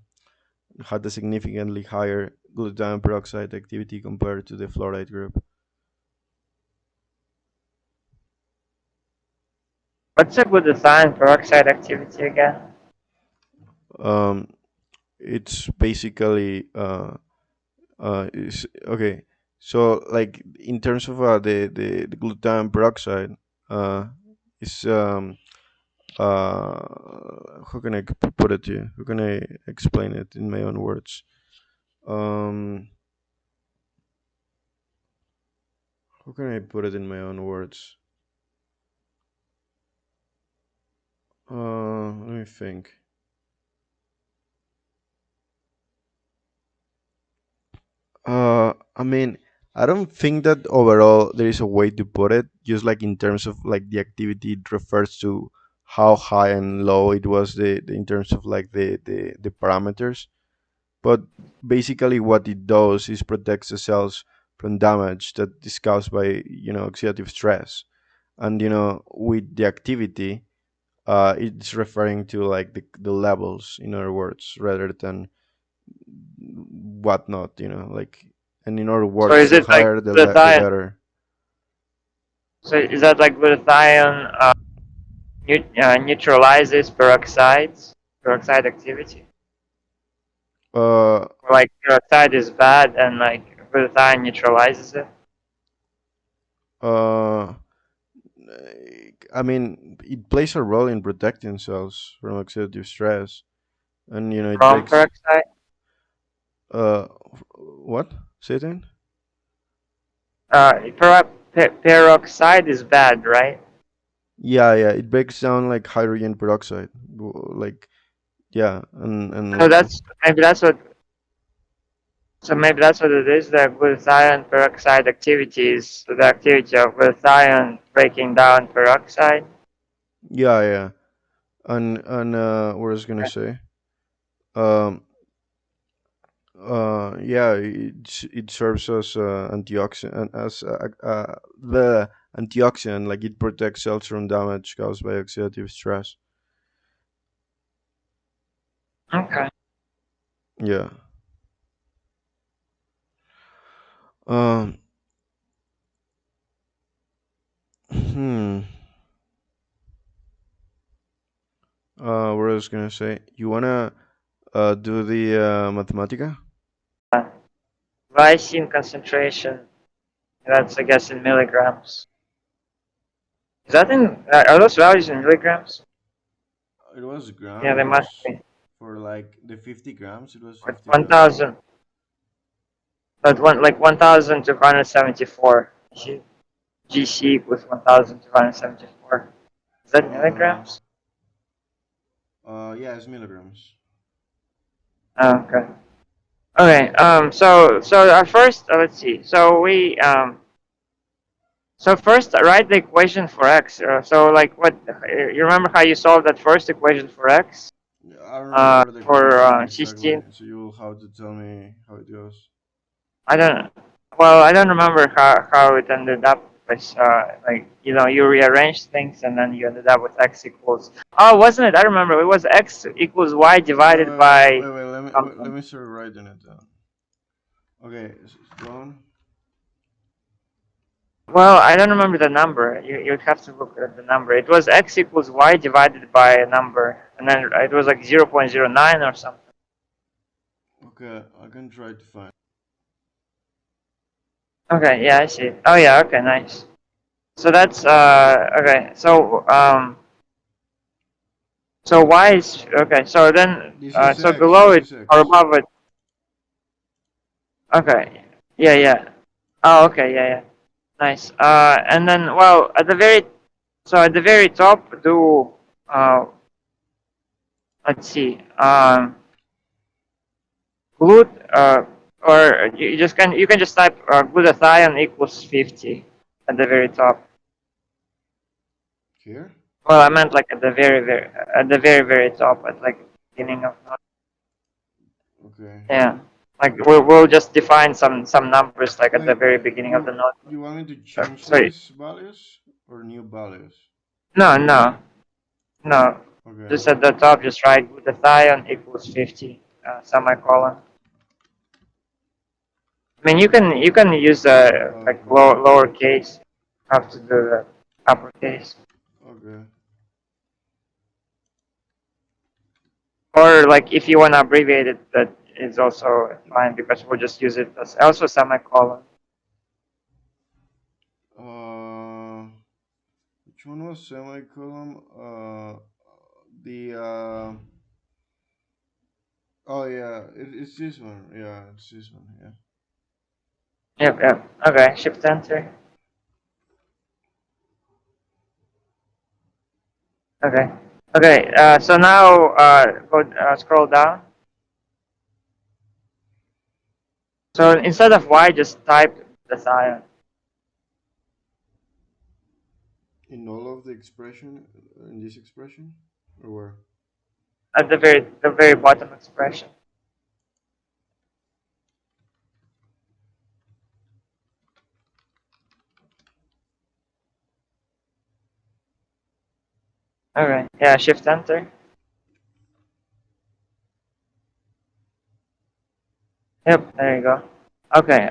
had a significantly higher glutathione peroxide activity compared to the fluoride group. What's up with the glutathione peroxide activity again? Um, it's basically is okay. So like in terms of the glutathione peroxide, uh, is how can I put it to you? How can I explain it in my own words? Um, how can I put it in my own words? Let me think. I mean, I don't think that overall there is a way to put it. Just like in terms of like the activity, it refers to how high and low it was in terms of like the parameters. But basically, what it does is protects the cells from damage that is caused by oxidative stress, and with the activity, it's referring to like the levels, in other words, rather than whatnot, like, and in other So words, is the it like higher the glutathione? better. So is that like glutathione neutralizes peroxide activity? Uh, Or like peroxide is bad and like glutathione neutralizes it uh, I mean, it plays a role in protecting cells from oxidative stress, and it from breaks. peroxide? Uh, what? Say it again. Peroxide is bad, right? Yeah, yeah, it breaks down like hydrogen peroxide, like, yeah, and So like, that's maybe that's what. So maybe that's what it is. The glutathione peroxide activity is the activity of glutathione breaking down peroxide. yeah, yeah, and what I was gonna say, um, yeah, it serves as antioxidant, as the antioxidant, like it protects cells from damage caused by oxidative stress. Okay. Yeah. Um. Hmm. What I was gonna say, you wanna do the Mathematica? Glycine concentration That's I guess in milligrams. Is that in? Are those values in milligrams? It was Yeah, they must grams be. for like the 50 grams. It was What, 50 grams. 1,000. But one like 1,274. GC equals 1,274. Is that Uh, milligrams? yeah, it's milligrams. Oh, okay. Okay. So our first, let's see. So first, write the equation for x. So like what? You remember how you solved that first equation for x? Yeah, I don't remember the For equation exactly, 16. so you will have to tell me how it goes. I don't. Well, I don't remember how it ended up. Because like you rearranged things and then you ended up with x equals. Oh, wasn't it? I remember. It was x equals y divided by Let something. me start writing it down. Okay, go on. Well, I don't remember the number. You'd have to look at the number. It was x equals y divided by a number, and then it was like 0.09 or something. Okay, I can try to find. Okay, yeah, I see. Oh yeah, okay, nice. So that's okay. So y is okay. So then This is so X. below This it is or X. above it. Okay. Yeah, yeah. Oh, okay, yeah, yeah. Nice. And then well at the very top do let's see glut or you can just type glutathione equals 50 at the very top. Here? Well, I meant like at the very top at like beginning of Okay. yeah. Like we'll just define some numbers like at the Wait, very beginning of the note. you want me to change Sorry. these values or new values? No, no, no. Okay. Just at the top, just write glutathione equals 50 semicolon. I mean, you can use like Okay. lowercase. Have to do the uppercase. Okay. Or like if you want to abbreviate it, that is also fine because we'll just use it as also semicolon. Uh, which one was semicolon? The oh yeah, it's this one. Yeah, it's this one. Yeah. Yep, yep. Okay, shift enter. Okay. Okay, so now go scroll down. So instead of y, just type the glutathione In all of the expression, in this expression, or where? at the very bottom expression. Okay, yeah, shift enter. Yep, there you go. Okay,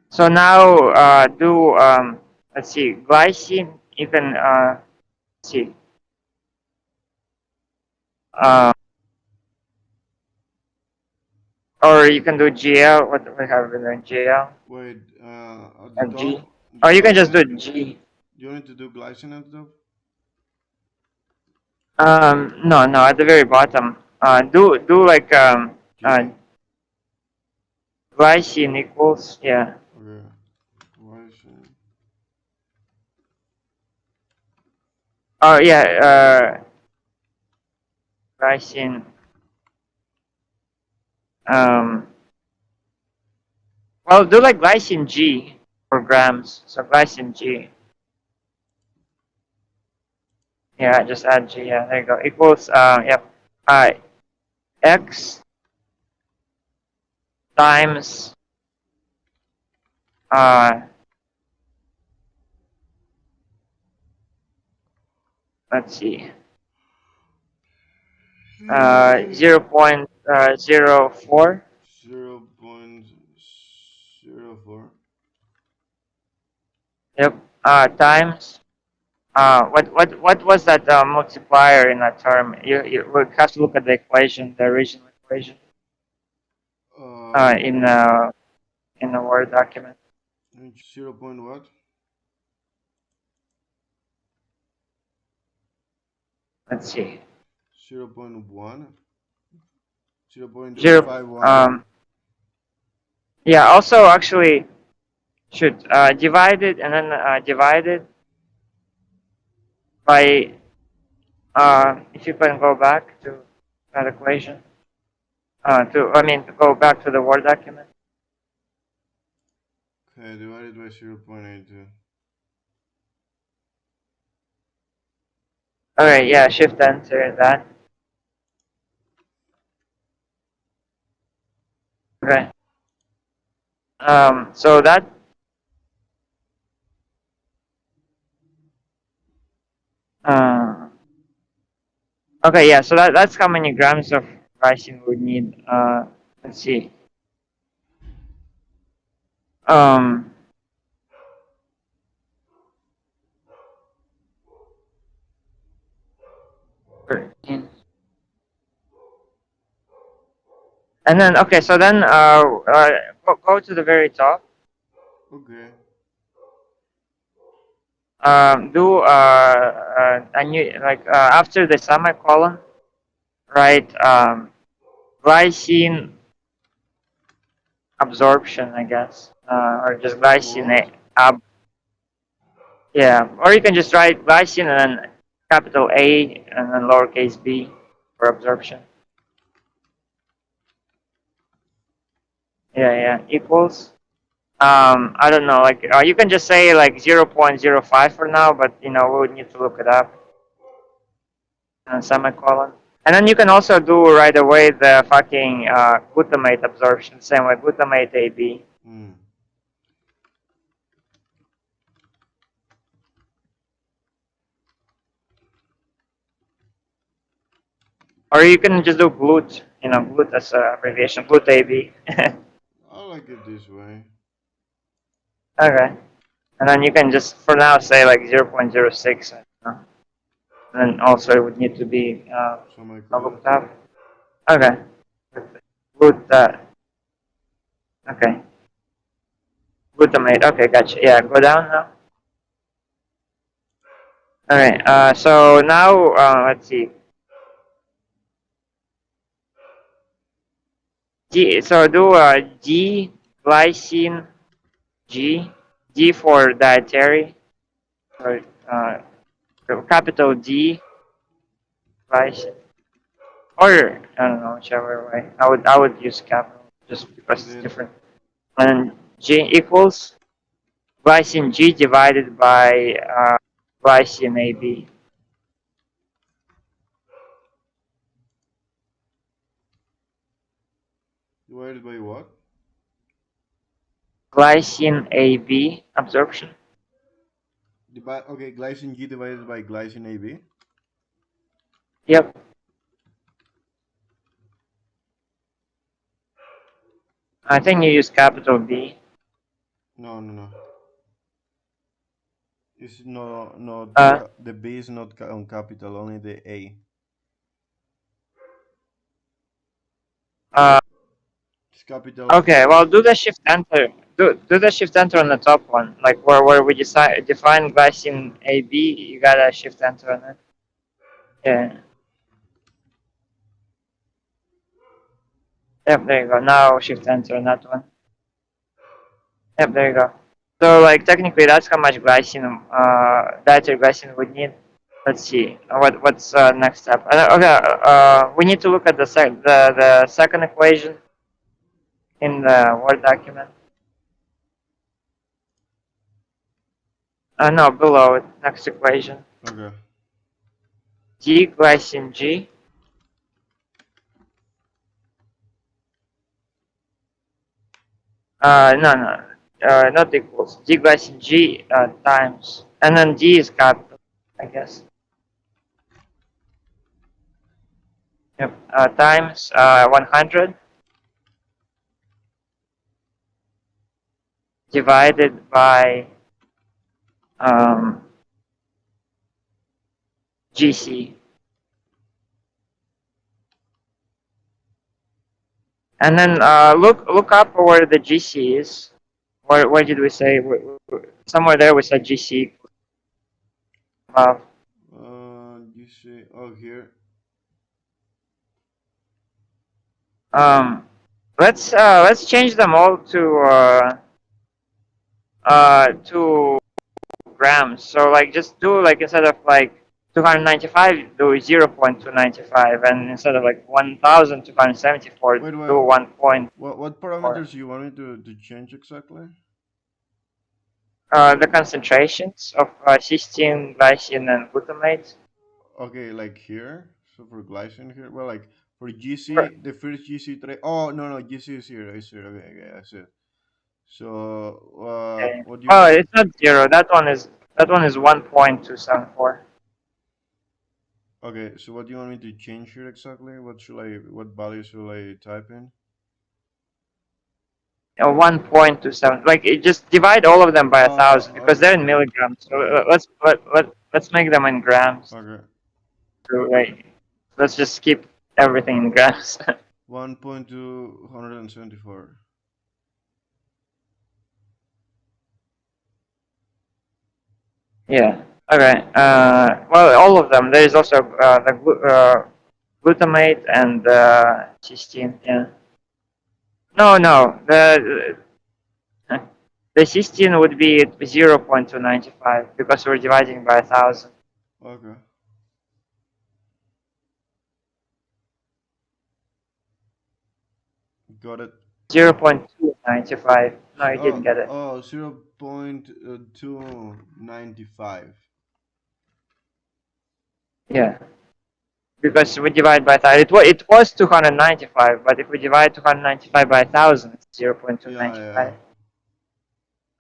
so now do let's see, glycine. You can see, uh, or you can do GL. What we have in there, GL Wait, at the and G, top, or you can just do glycine. G. You want to do glycine at the top? No, no, at the very bottom. Do like G. glycine equals yeah. Okay. Glycine. Oh yeah, glycine. Um, well, do like glycine G for grams. So glycine G. Yeah, just add G. Yeah, there you go. Equals yep. X times uh let's see 0.04. 0.04. Yep. Times what was that multiplier in that term? You would have to look at the equation, the original equation, Uh, in the Word document. Zero point what? Let's see. 0.1? 0. 0.051? Yeah. Also, actually, should divide it and then divide it by if you can go back to that equation. To go back to the Word document. Okay, divided by 0.82. Okay. Yeah. Shift enter that. Okay. So that. Uh, okay. Yeah. So that's how many grams of glycine we would need. Let's see. Um. 13. And then okay. So then go to the very top. Okay. Do a new like after the semicolon, right? Glycine absorption, I guess, or just Glycine glycine what? yeah, or you can just write glycine and then capital A and then lowercase b for absorption. Yeah, yeah, equals. I don't know, like you can just say like 0.05 for now, but we would need to look it up and semicolon. And then you can also do right away the fucking glutamate absorption, same way glutamate AB. Hmm. Or you can just do GLUT, GLUT as a abbreviation, GLUT AB. I like it this way. Okay. And then you can just, for now, say like 0.06. And then also it would need to be Semicolon. looked up. Okay. GLUT, okay. Glutamate. Okay, gotcha. Yeah, go down now. Okay, so now, let's see. So do G, glycine, G, D for dietary, or capital D, glycine, or I don't know, whichever way. I would use capital just because it's Then different. And G equals glycine G divided by glycine AB. divided by what? Glycine AB absorption. Okay, glycine G divided by glycine AB. Yep. I think you use capital B. No, no, no. It's no. Uh, The B is not on capital. Only the A. uh, It's capital okay, first. well, do the shift enter. Do the shift enter on the top one, like where we define glycine AB. You gotta shift enter on it. Yeah. Yep. There you go. Now shift enter on that one. Yep. There you go. So like technically, that's how much glycine, dietary glycine would need. Let's see. What's next step? Okay. We need to look at the second equation in the Word document. No, below it. Next equation. Okay. G glycine G. No, no, not equals. G glycine G times, and then G is capital, I guess. Yep. Times 100 divided by um, GC, and then look up where the GC is. Where did we say? Somewhere there we said GC above. You see, oh here. Um, let's change them all to grams. So like just do like instead of like 295 do 0.295, and instead of like 1274 Wait, do wait. 1.4. What parameters you want me to change exactly? The concentrations of cysteine, glycine, and glutamate. Okay, like here. So for glycine here, well, like for Right. GC, the first GC tray. Oh no, no, GC is here. It's here. Okay, okay, I see it. So, Okay. what do you Oh, want? it's not zero. That one is 1.274. Okay, so what do you want me to change here exactly? What value should I type in? 1.27. Like it, just divide all of them by 1,000 because Okay, they're in okay, milligrams. So okay, let's make them in grams. okay. So, like, let's just keep everything in grams. 1.274. Yeah. Okay. Well, all of them. There is also glutamate and cysteine. Yeah. No, no. The cysteine would be 0.295 because we're dividing by 1,000. Okay, got it. 0.295. No, you didn't Oh, get it. oh, 0.295. Yeah. Because we divide by 1,000. It was 295, but if we divide 295 by 1,000, it's Yeah, yeah. 0.295.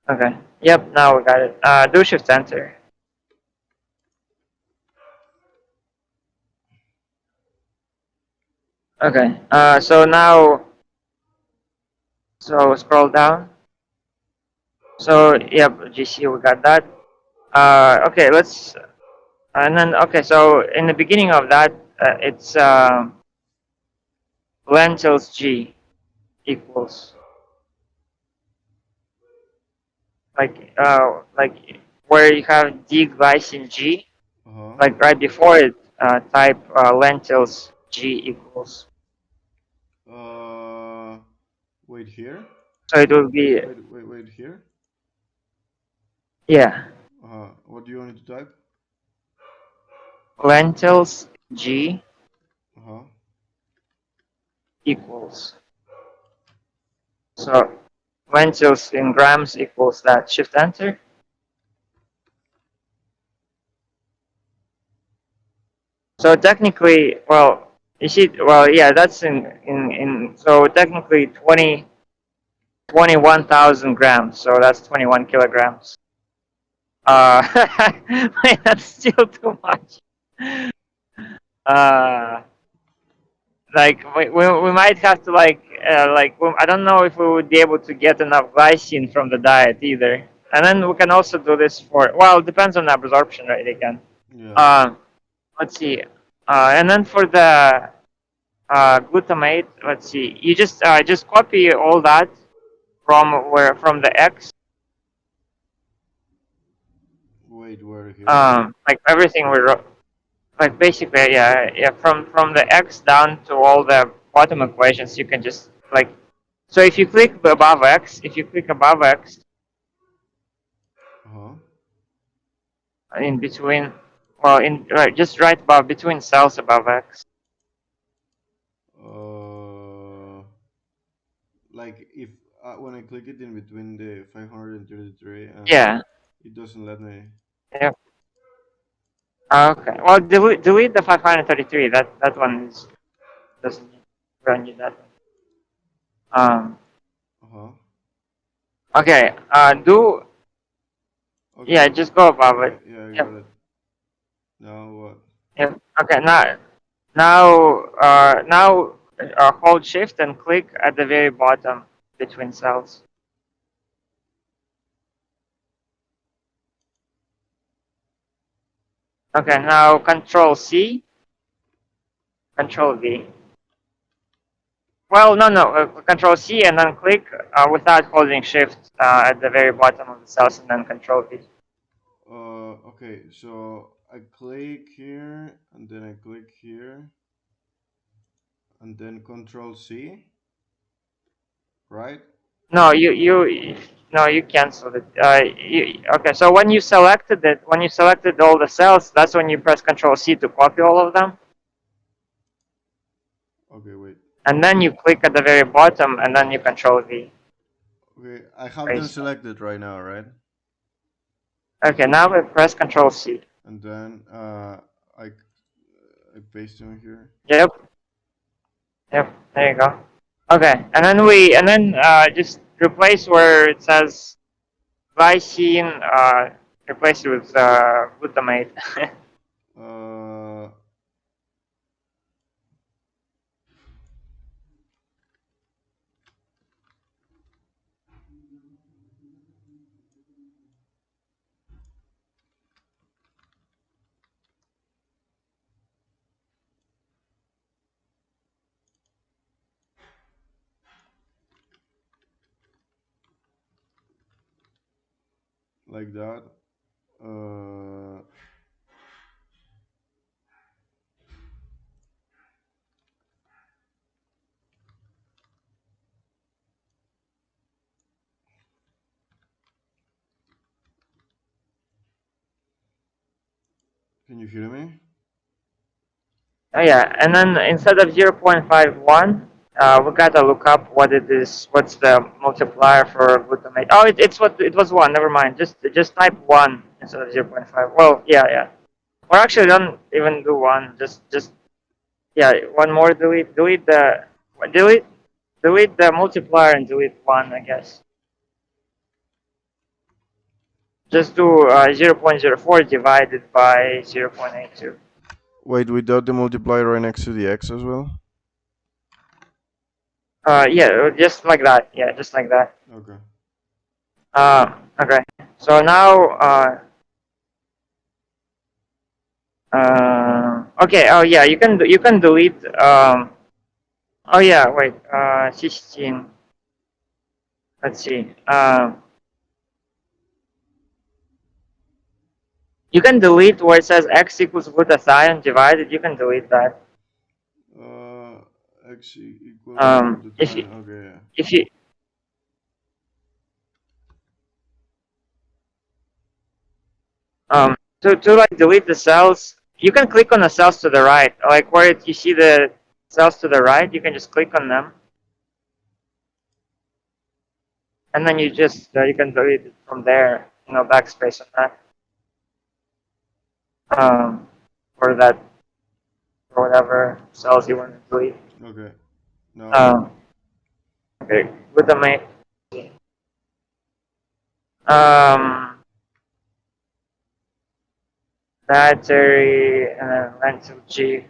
Okay. Yep. Now we got it. Do shift enter. Okay. So now, so scroll down. So yep, GC, we got that. Okay, let's and then okay. So in the beginning of that, it's lentils G equals like where you have D glycine G, Uh-huh. like right before it, type lentils G equals. Uh, wait here. So it will be Wait here. yeah, What do you want me to type? lentils G Uh-huh. equals. So lentils in grams equals that. Shift enter. So technically, well, you see, well, yeah, that's in so technically 21,000 grams. So that's 21 kilograms. Wait, that's still too much. Uh, like we might have to I don't know if we would be able to get enough glycine from the diet either. And then we can also do this for, well, it depends on absorption rate again. Yeah. Uh, let's see. And then for the glutamate, let's see. You just copy all that from the X, Wait, where here? like everything we wrote, like basically, yeah, yeah, from the X down to all the bottom equations, you can just like, so if you click above X Uh-huh. in between, well, in right, just right above between cells above X. Uh, like if when I click it in between the 533 and Yeah, it doesn't let me. yeah. Okay. Well, delete the 533. That one doesn't run you that one. Uh-huh. Okay. Do Okay. yeah, just go above it. Okay. Yeah, I got Yep. it. Now what? Yep. Okay. Now hold shift and click at the very bottom between cells. Okay. Now Control C, Control V. Well, no, no. Control C and then click without holding Shift at the very bottom of the cells, and then Control V. Okay, so I click here and then I click here and then Control C, right? No, no, you canceled it. Okay, so when you selected all the cells, that's when you press Control C to copy all of them, Okay, wait. and then you click at the very bottom, and then you Control V. Okay, I have them Paste. selected right now, right? Okay, now we press Control C. And then I paste them here. Yep, yep. There you go. Okay, and then just replace where it says glycine. Replace it with glutamate. Uh, like that. Uh, can you hear me? Oh yeah, and then instead of 0.51, we gotta look up what it is. What's the multiplier for glutamate? Oh, it's what it was one. Never mind. Just type one instead of 0.5. Well, yeah, yeah. Or actually, don't even do one. Just yeah, one more. Delete delete the multiplier and delete one. I guess. Just do 0.04 divided by 0.82. Wait, without the multiplier right next to the x as well? Yeah, just like that. Yeah, just like that. Okay. Okay. So now, okay. Oh yeah, you can delete. Oh yeah, wait. 16. Let's see. You can delete where it says x equals glutathione divided. You can delete that. Uh, x equals If you glutathione. Okay, yeah. if you to like delete the cells, you can click on the cells to the right, like where you see the cells to the right. You can just click on them, and then you can delete it from there. Backspace on that. Um, or that or whatever cells you want to delete. Okay. Now I did. Um, okay, glutamate. Um, battery and then lentil G.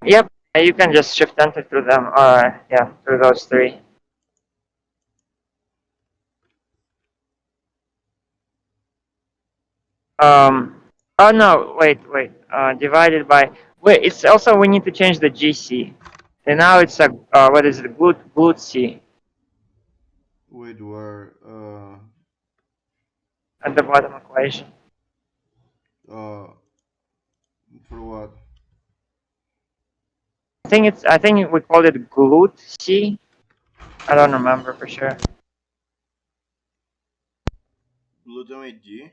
Yep, you can just shift enter through them. Yeah, through those three. Um, oh no, wait. Divided by wait. It's also we need to change the GC. And now it's a what is it? Glut C Wait, where? at the bottom equation. Uh, for what? I think we called it glut C. I don't remember for sure. Glutamate G?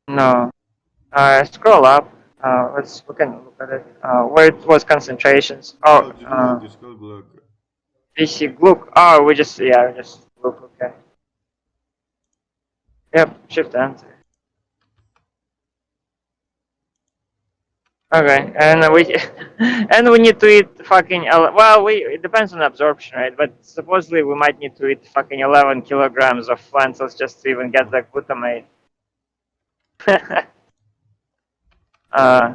No. Scroll up. We can look at it. Where it was concentrations. Oh, it's gluc. It's called gluc. BC gluc. Oh, we just gluc. Okay. Yep. Shift enter. Okay, and we and we need to eat fucking well, we it depends on absorption, right? But supposedly we might need to eat fucking 11 kilograms of lentils just to even get the glutamate. uh,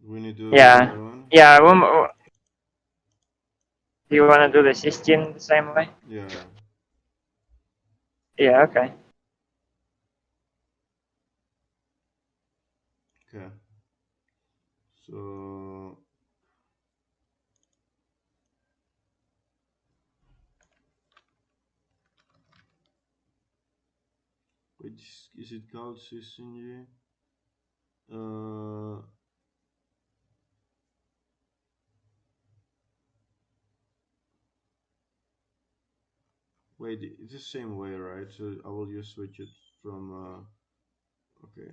We need to do yeah, another one. yeah. Do you want to do the cystine the same way? Yeah. Yeah, okay. Okay. So which is it called cystine? Uh, wait, it's the same way, right? So I will just switch it from. Okay.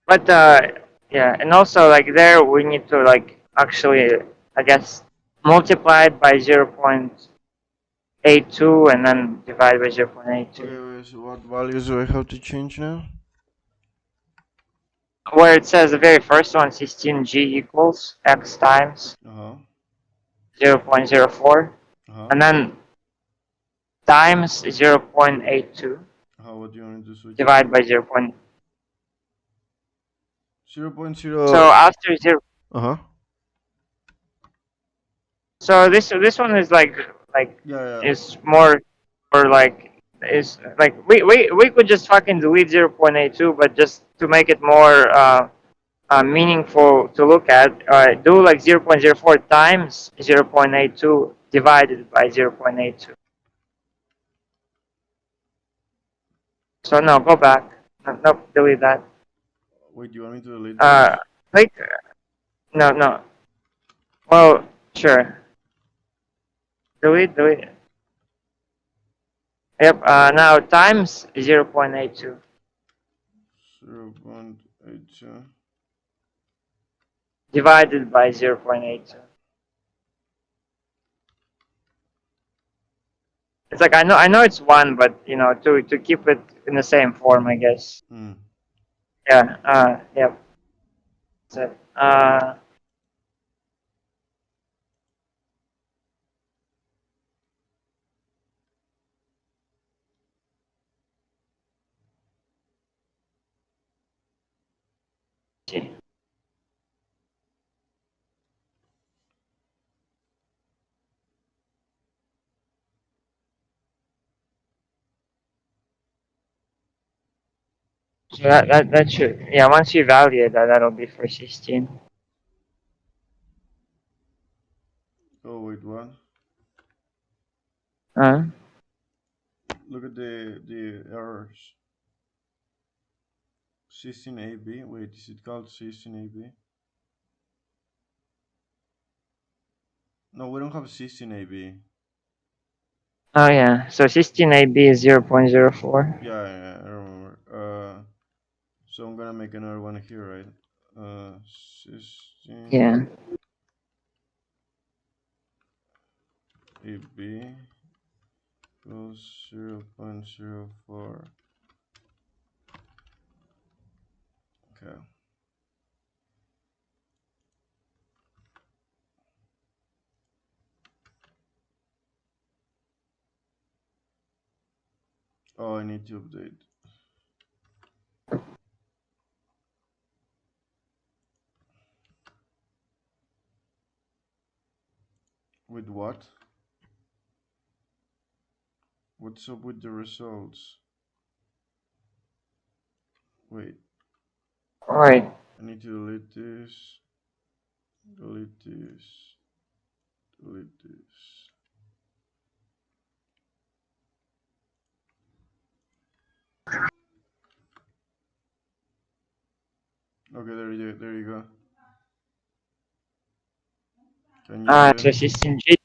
But yeah, and also like there we need to like actually, I guess, multiply it by 0.82 and then divide by 0.82. Okay. Wait, so what values do I have to change now? Where it says the very first one, 16g equals x times Uh huh. 0.04, Uh huh. and then times 0.82 How would you want to switch it divided to? by 0. 0.0. So after 0, Uh huh. so this one is like Yeah, yeah. is more or like is like we could just fucking delete 0.82, but just to make it more meaningful to look at, do like 0.04 times 0.82 divided by 0.82. So no, go back. No, nope, delete that. Wait, do you want me to delete Uh, this? like no, no. Well, sure. Delete. Yep. Now times 0.82 0.82. divided by 0.82. It's like I know it's one, but to keep it in the same form, I guess. Hmm. Yeah. Yep. That's it. See. So that should, yeah. Once you value that, that'll be for 16. Oh, wait, what? Uh, Look at the errors. 16AB. Wait, is it called 16AB? No, we don't have 16AB. oh yeah. So 16 AB is 0.04. Yeah, yeah, I remember. So I'm gonna make another one here, right? 16 Yeah. AB equals 0.04. Okay. Oh, I need to update. With what? What's up with the results? Wait, Right. I need to delete this, delete this, delete this. Okay, there you go. Can you see it? So 16G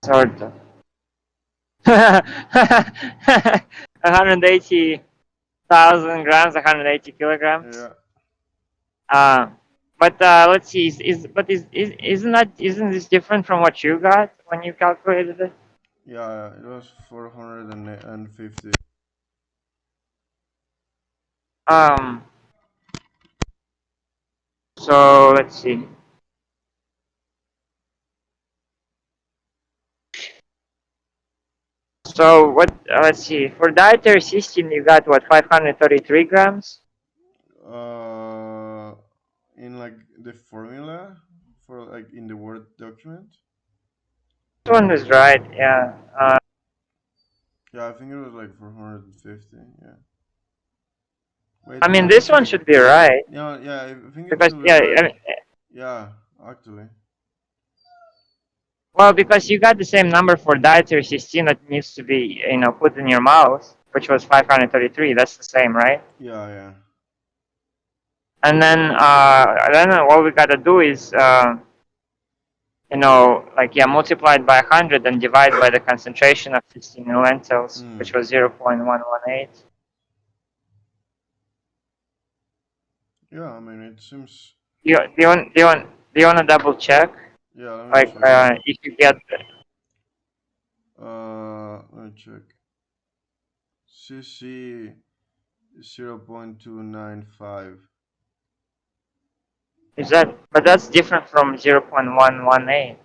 sort of. 180,000 grams, 180 kilograms. Yeah. Uh, but let's see. Isn't this different from what you got when you calculated it? Yeah, it was 450. Um, so let's see. So what? Let's see. For dietary cysteine, you got what 533 grams. Uh, in like the formula for like in the Word document. This one is right. Yeah. Yeah, I think it was like 450. Yeah. Wait, I let mean, me this one check. should be right Yeah, yeah, I think it because should be yeah. I right. mean, Yeah, actually. well, because you got the same number for dietary cysteine that needs to be put in your mouth, which was 533. That's the same, right? Yeah, yeah. And then what we gotta do is like yeah, multiply it by 100 and divide by the concentration of cysteine in lentils, Hmm. which was 0.118. Yeah, I mean it seems. Do you want to double check? Yeah, let me Like check, bro. if you get Let me check. CC 0.295. is that, but that's different from 0.118.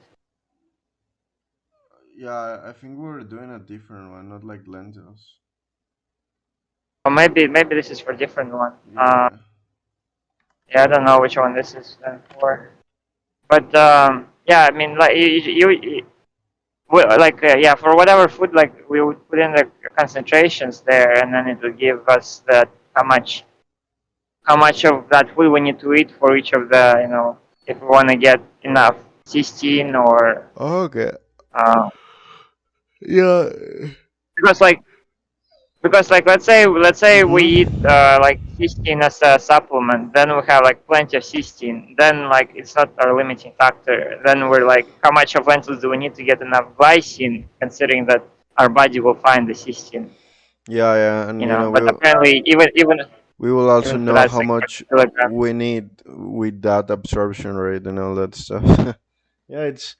Yeah, I think we're doing a different one, not like lentils. Or maybe this is for different one. Yeah. Yeah, I don't know which one this is for. But yeah, I mean, like like yeah, for whatever food, like we would put in the concentrations there, and then it will give us that how much how much of that food we need to eat for each of the if we want to get enough cysteine or Okay. uh, Yeah. because like let's say we eat Mm-hmm. like cysteine as a supplement, then we have like plenty of cysteine, then like it's not our limiting factor, then we're like how much of lentils do we need to get enough glycine, considering that our body will find the cysteine, Yeah, yeah, and but apparently we will also even for know that it's how like much 30 kilograms. we need with that absorption rate and all that stuff. Yeah, it's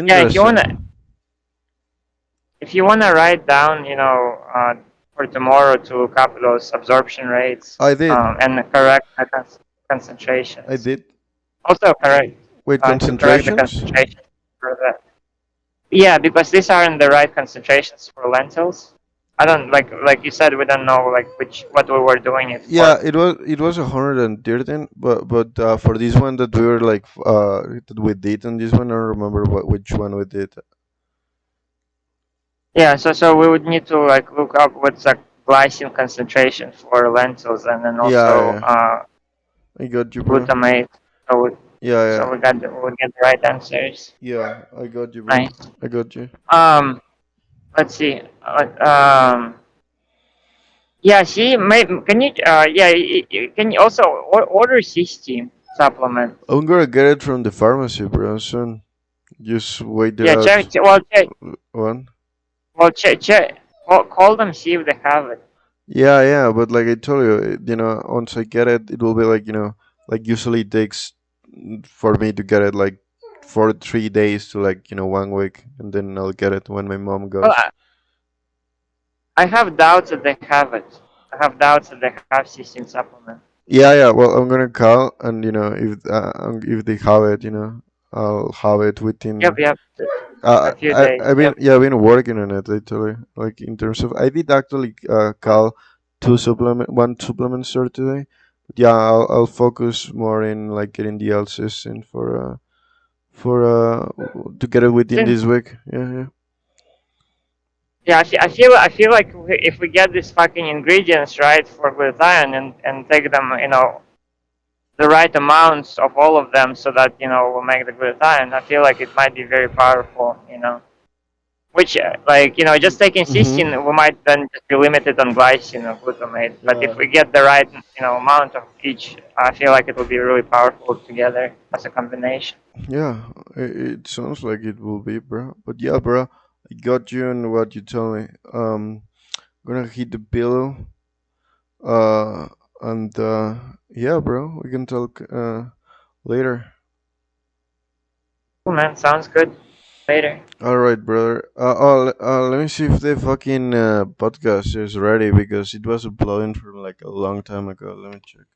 Yeah, if you want to interesting. write down for tomorrow to look up those absorption rates I did. and the correct I concentrations. did. Also correct With to correct the concentrations? concentration for that. Yeah, because these aren't the right concentrations for lentils. I don't like you said we don't know like which what we were doing it Yeah, for. it was 113, but for this one that we were like that we did on this one, I don't remember which one we did. Yeah, so we would need to like look up what's the glycine concentration for lentils and then Yeah, also yeah, I got you, bro. glutamate. So we Yeah, so yeah, we get the right answers. yeah, I got you, bro. Nice. I got you. Um, let's see. Yeah, see, can you yeah, can you also order cysteine supplement? I'm gonna get it from the pharmacy, bro. Soon. Just wait it Yeah, out. One. check. Call them, see if they have it. Yeah, yeah, but like I told you, once I get it, it will be like like usually it takes for me to get it like for 3 days to like 1 week, and then I'll get it when my mom Well, goes. I have doubts that they have it. I have doubts that they have cysteine supplement. Yeah, yeah. Well, I'm gonna call, and if they have it, I'll have it Yep, within. yep. A few I days. mean, Yep. yeah, I've been working on it actually. Like in terms of, I did actually call one supplement store today. But yeah, I'll focus more in like getting the LCs in for to get it within Since this week. Yeah, yeah. yeah, I feel like if we get these fucking ingredients right for glutathione and take them, the right amounts of all of them, so that we'll make the glutathione. I feel like it might be very powerful. Which like just taking cysteine, Mm-hmm. we might then just be limited on glycine or glutamate. But if Yeah. we get the right amount of each, I feel like it will be really powerful together as a combination. Yeah, it sounds like it will be, bro. But yeah, bro, I got you on what you told me. Gonna hit the pillow. Uh, and yeah, bro, we can talk later. Cool, man. Sounds good. Later. All right, brother. Let me see if the fucking podcast is ready because it was uploading from like a long time ago. Let me check.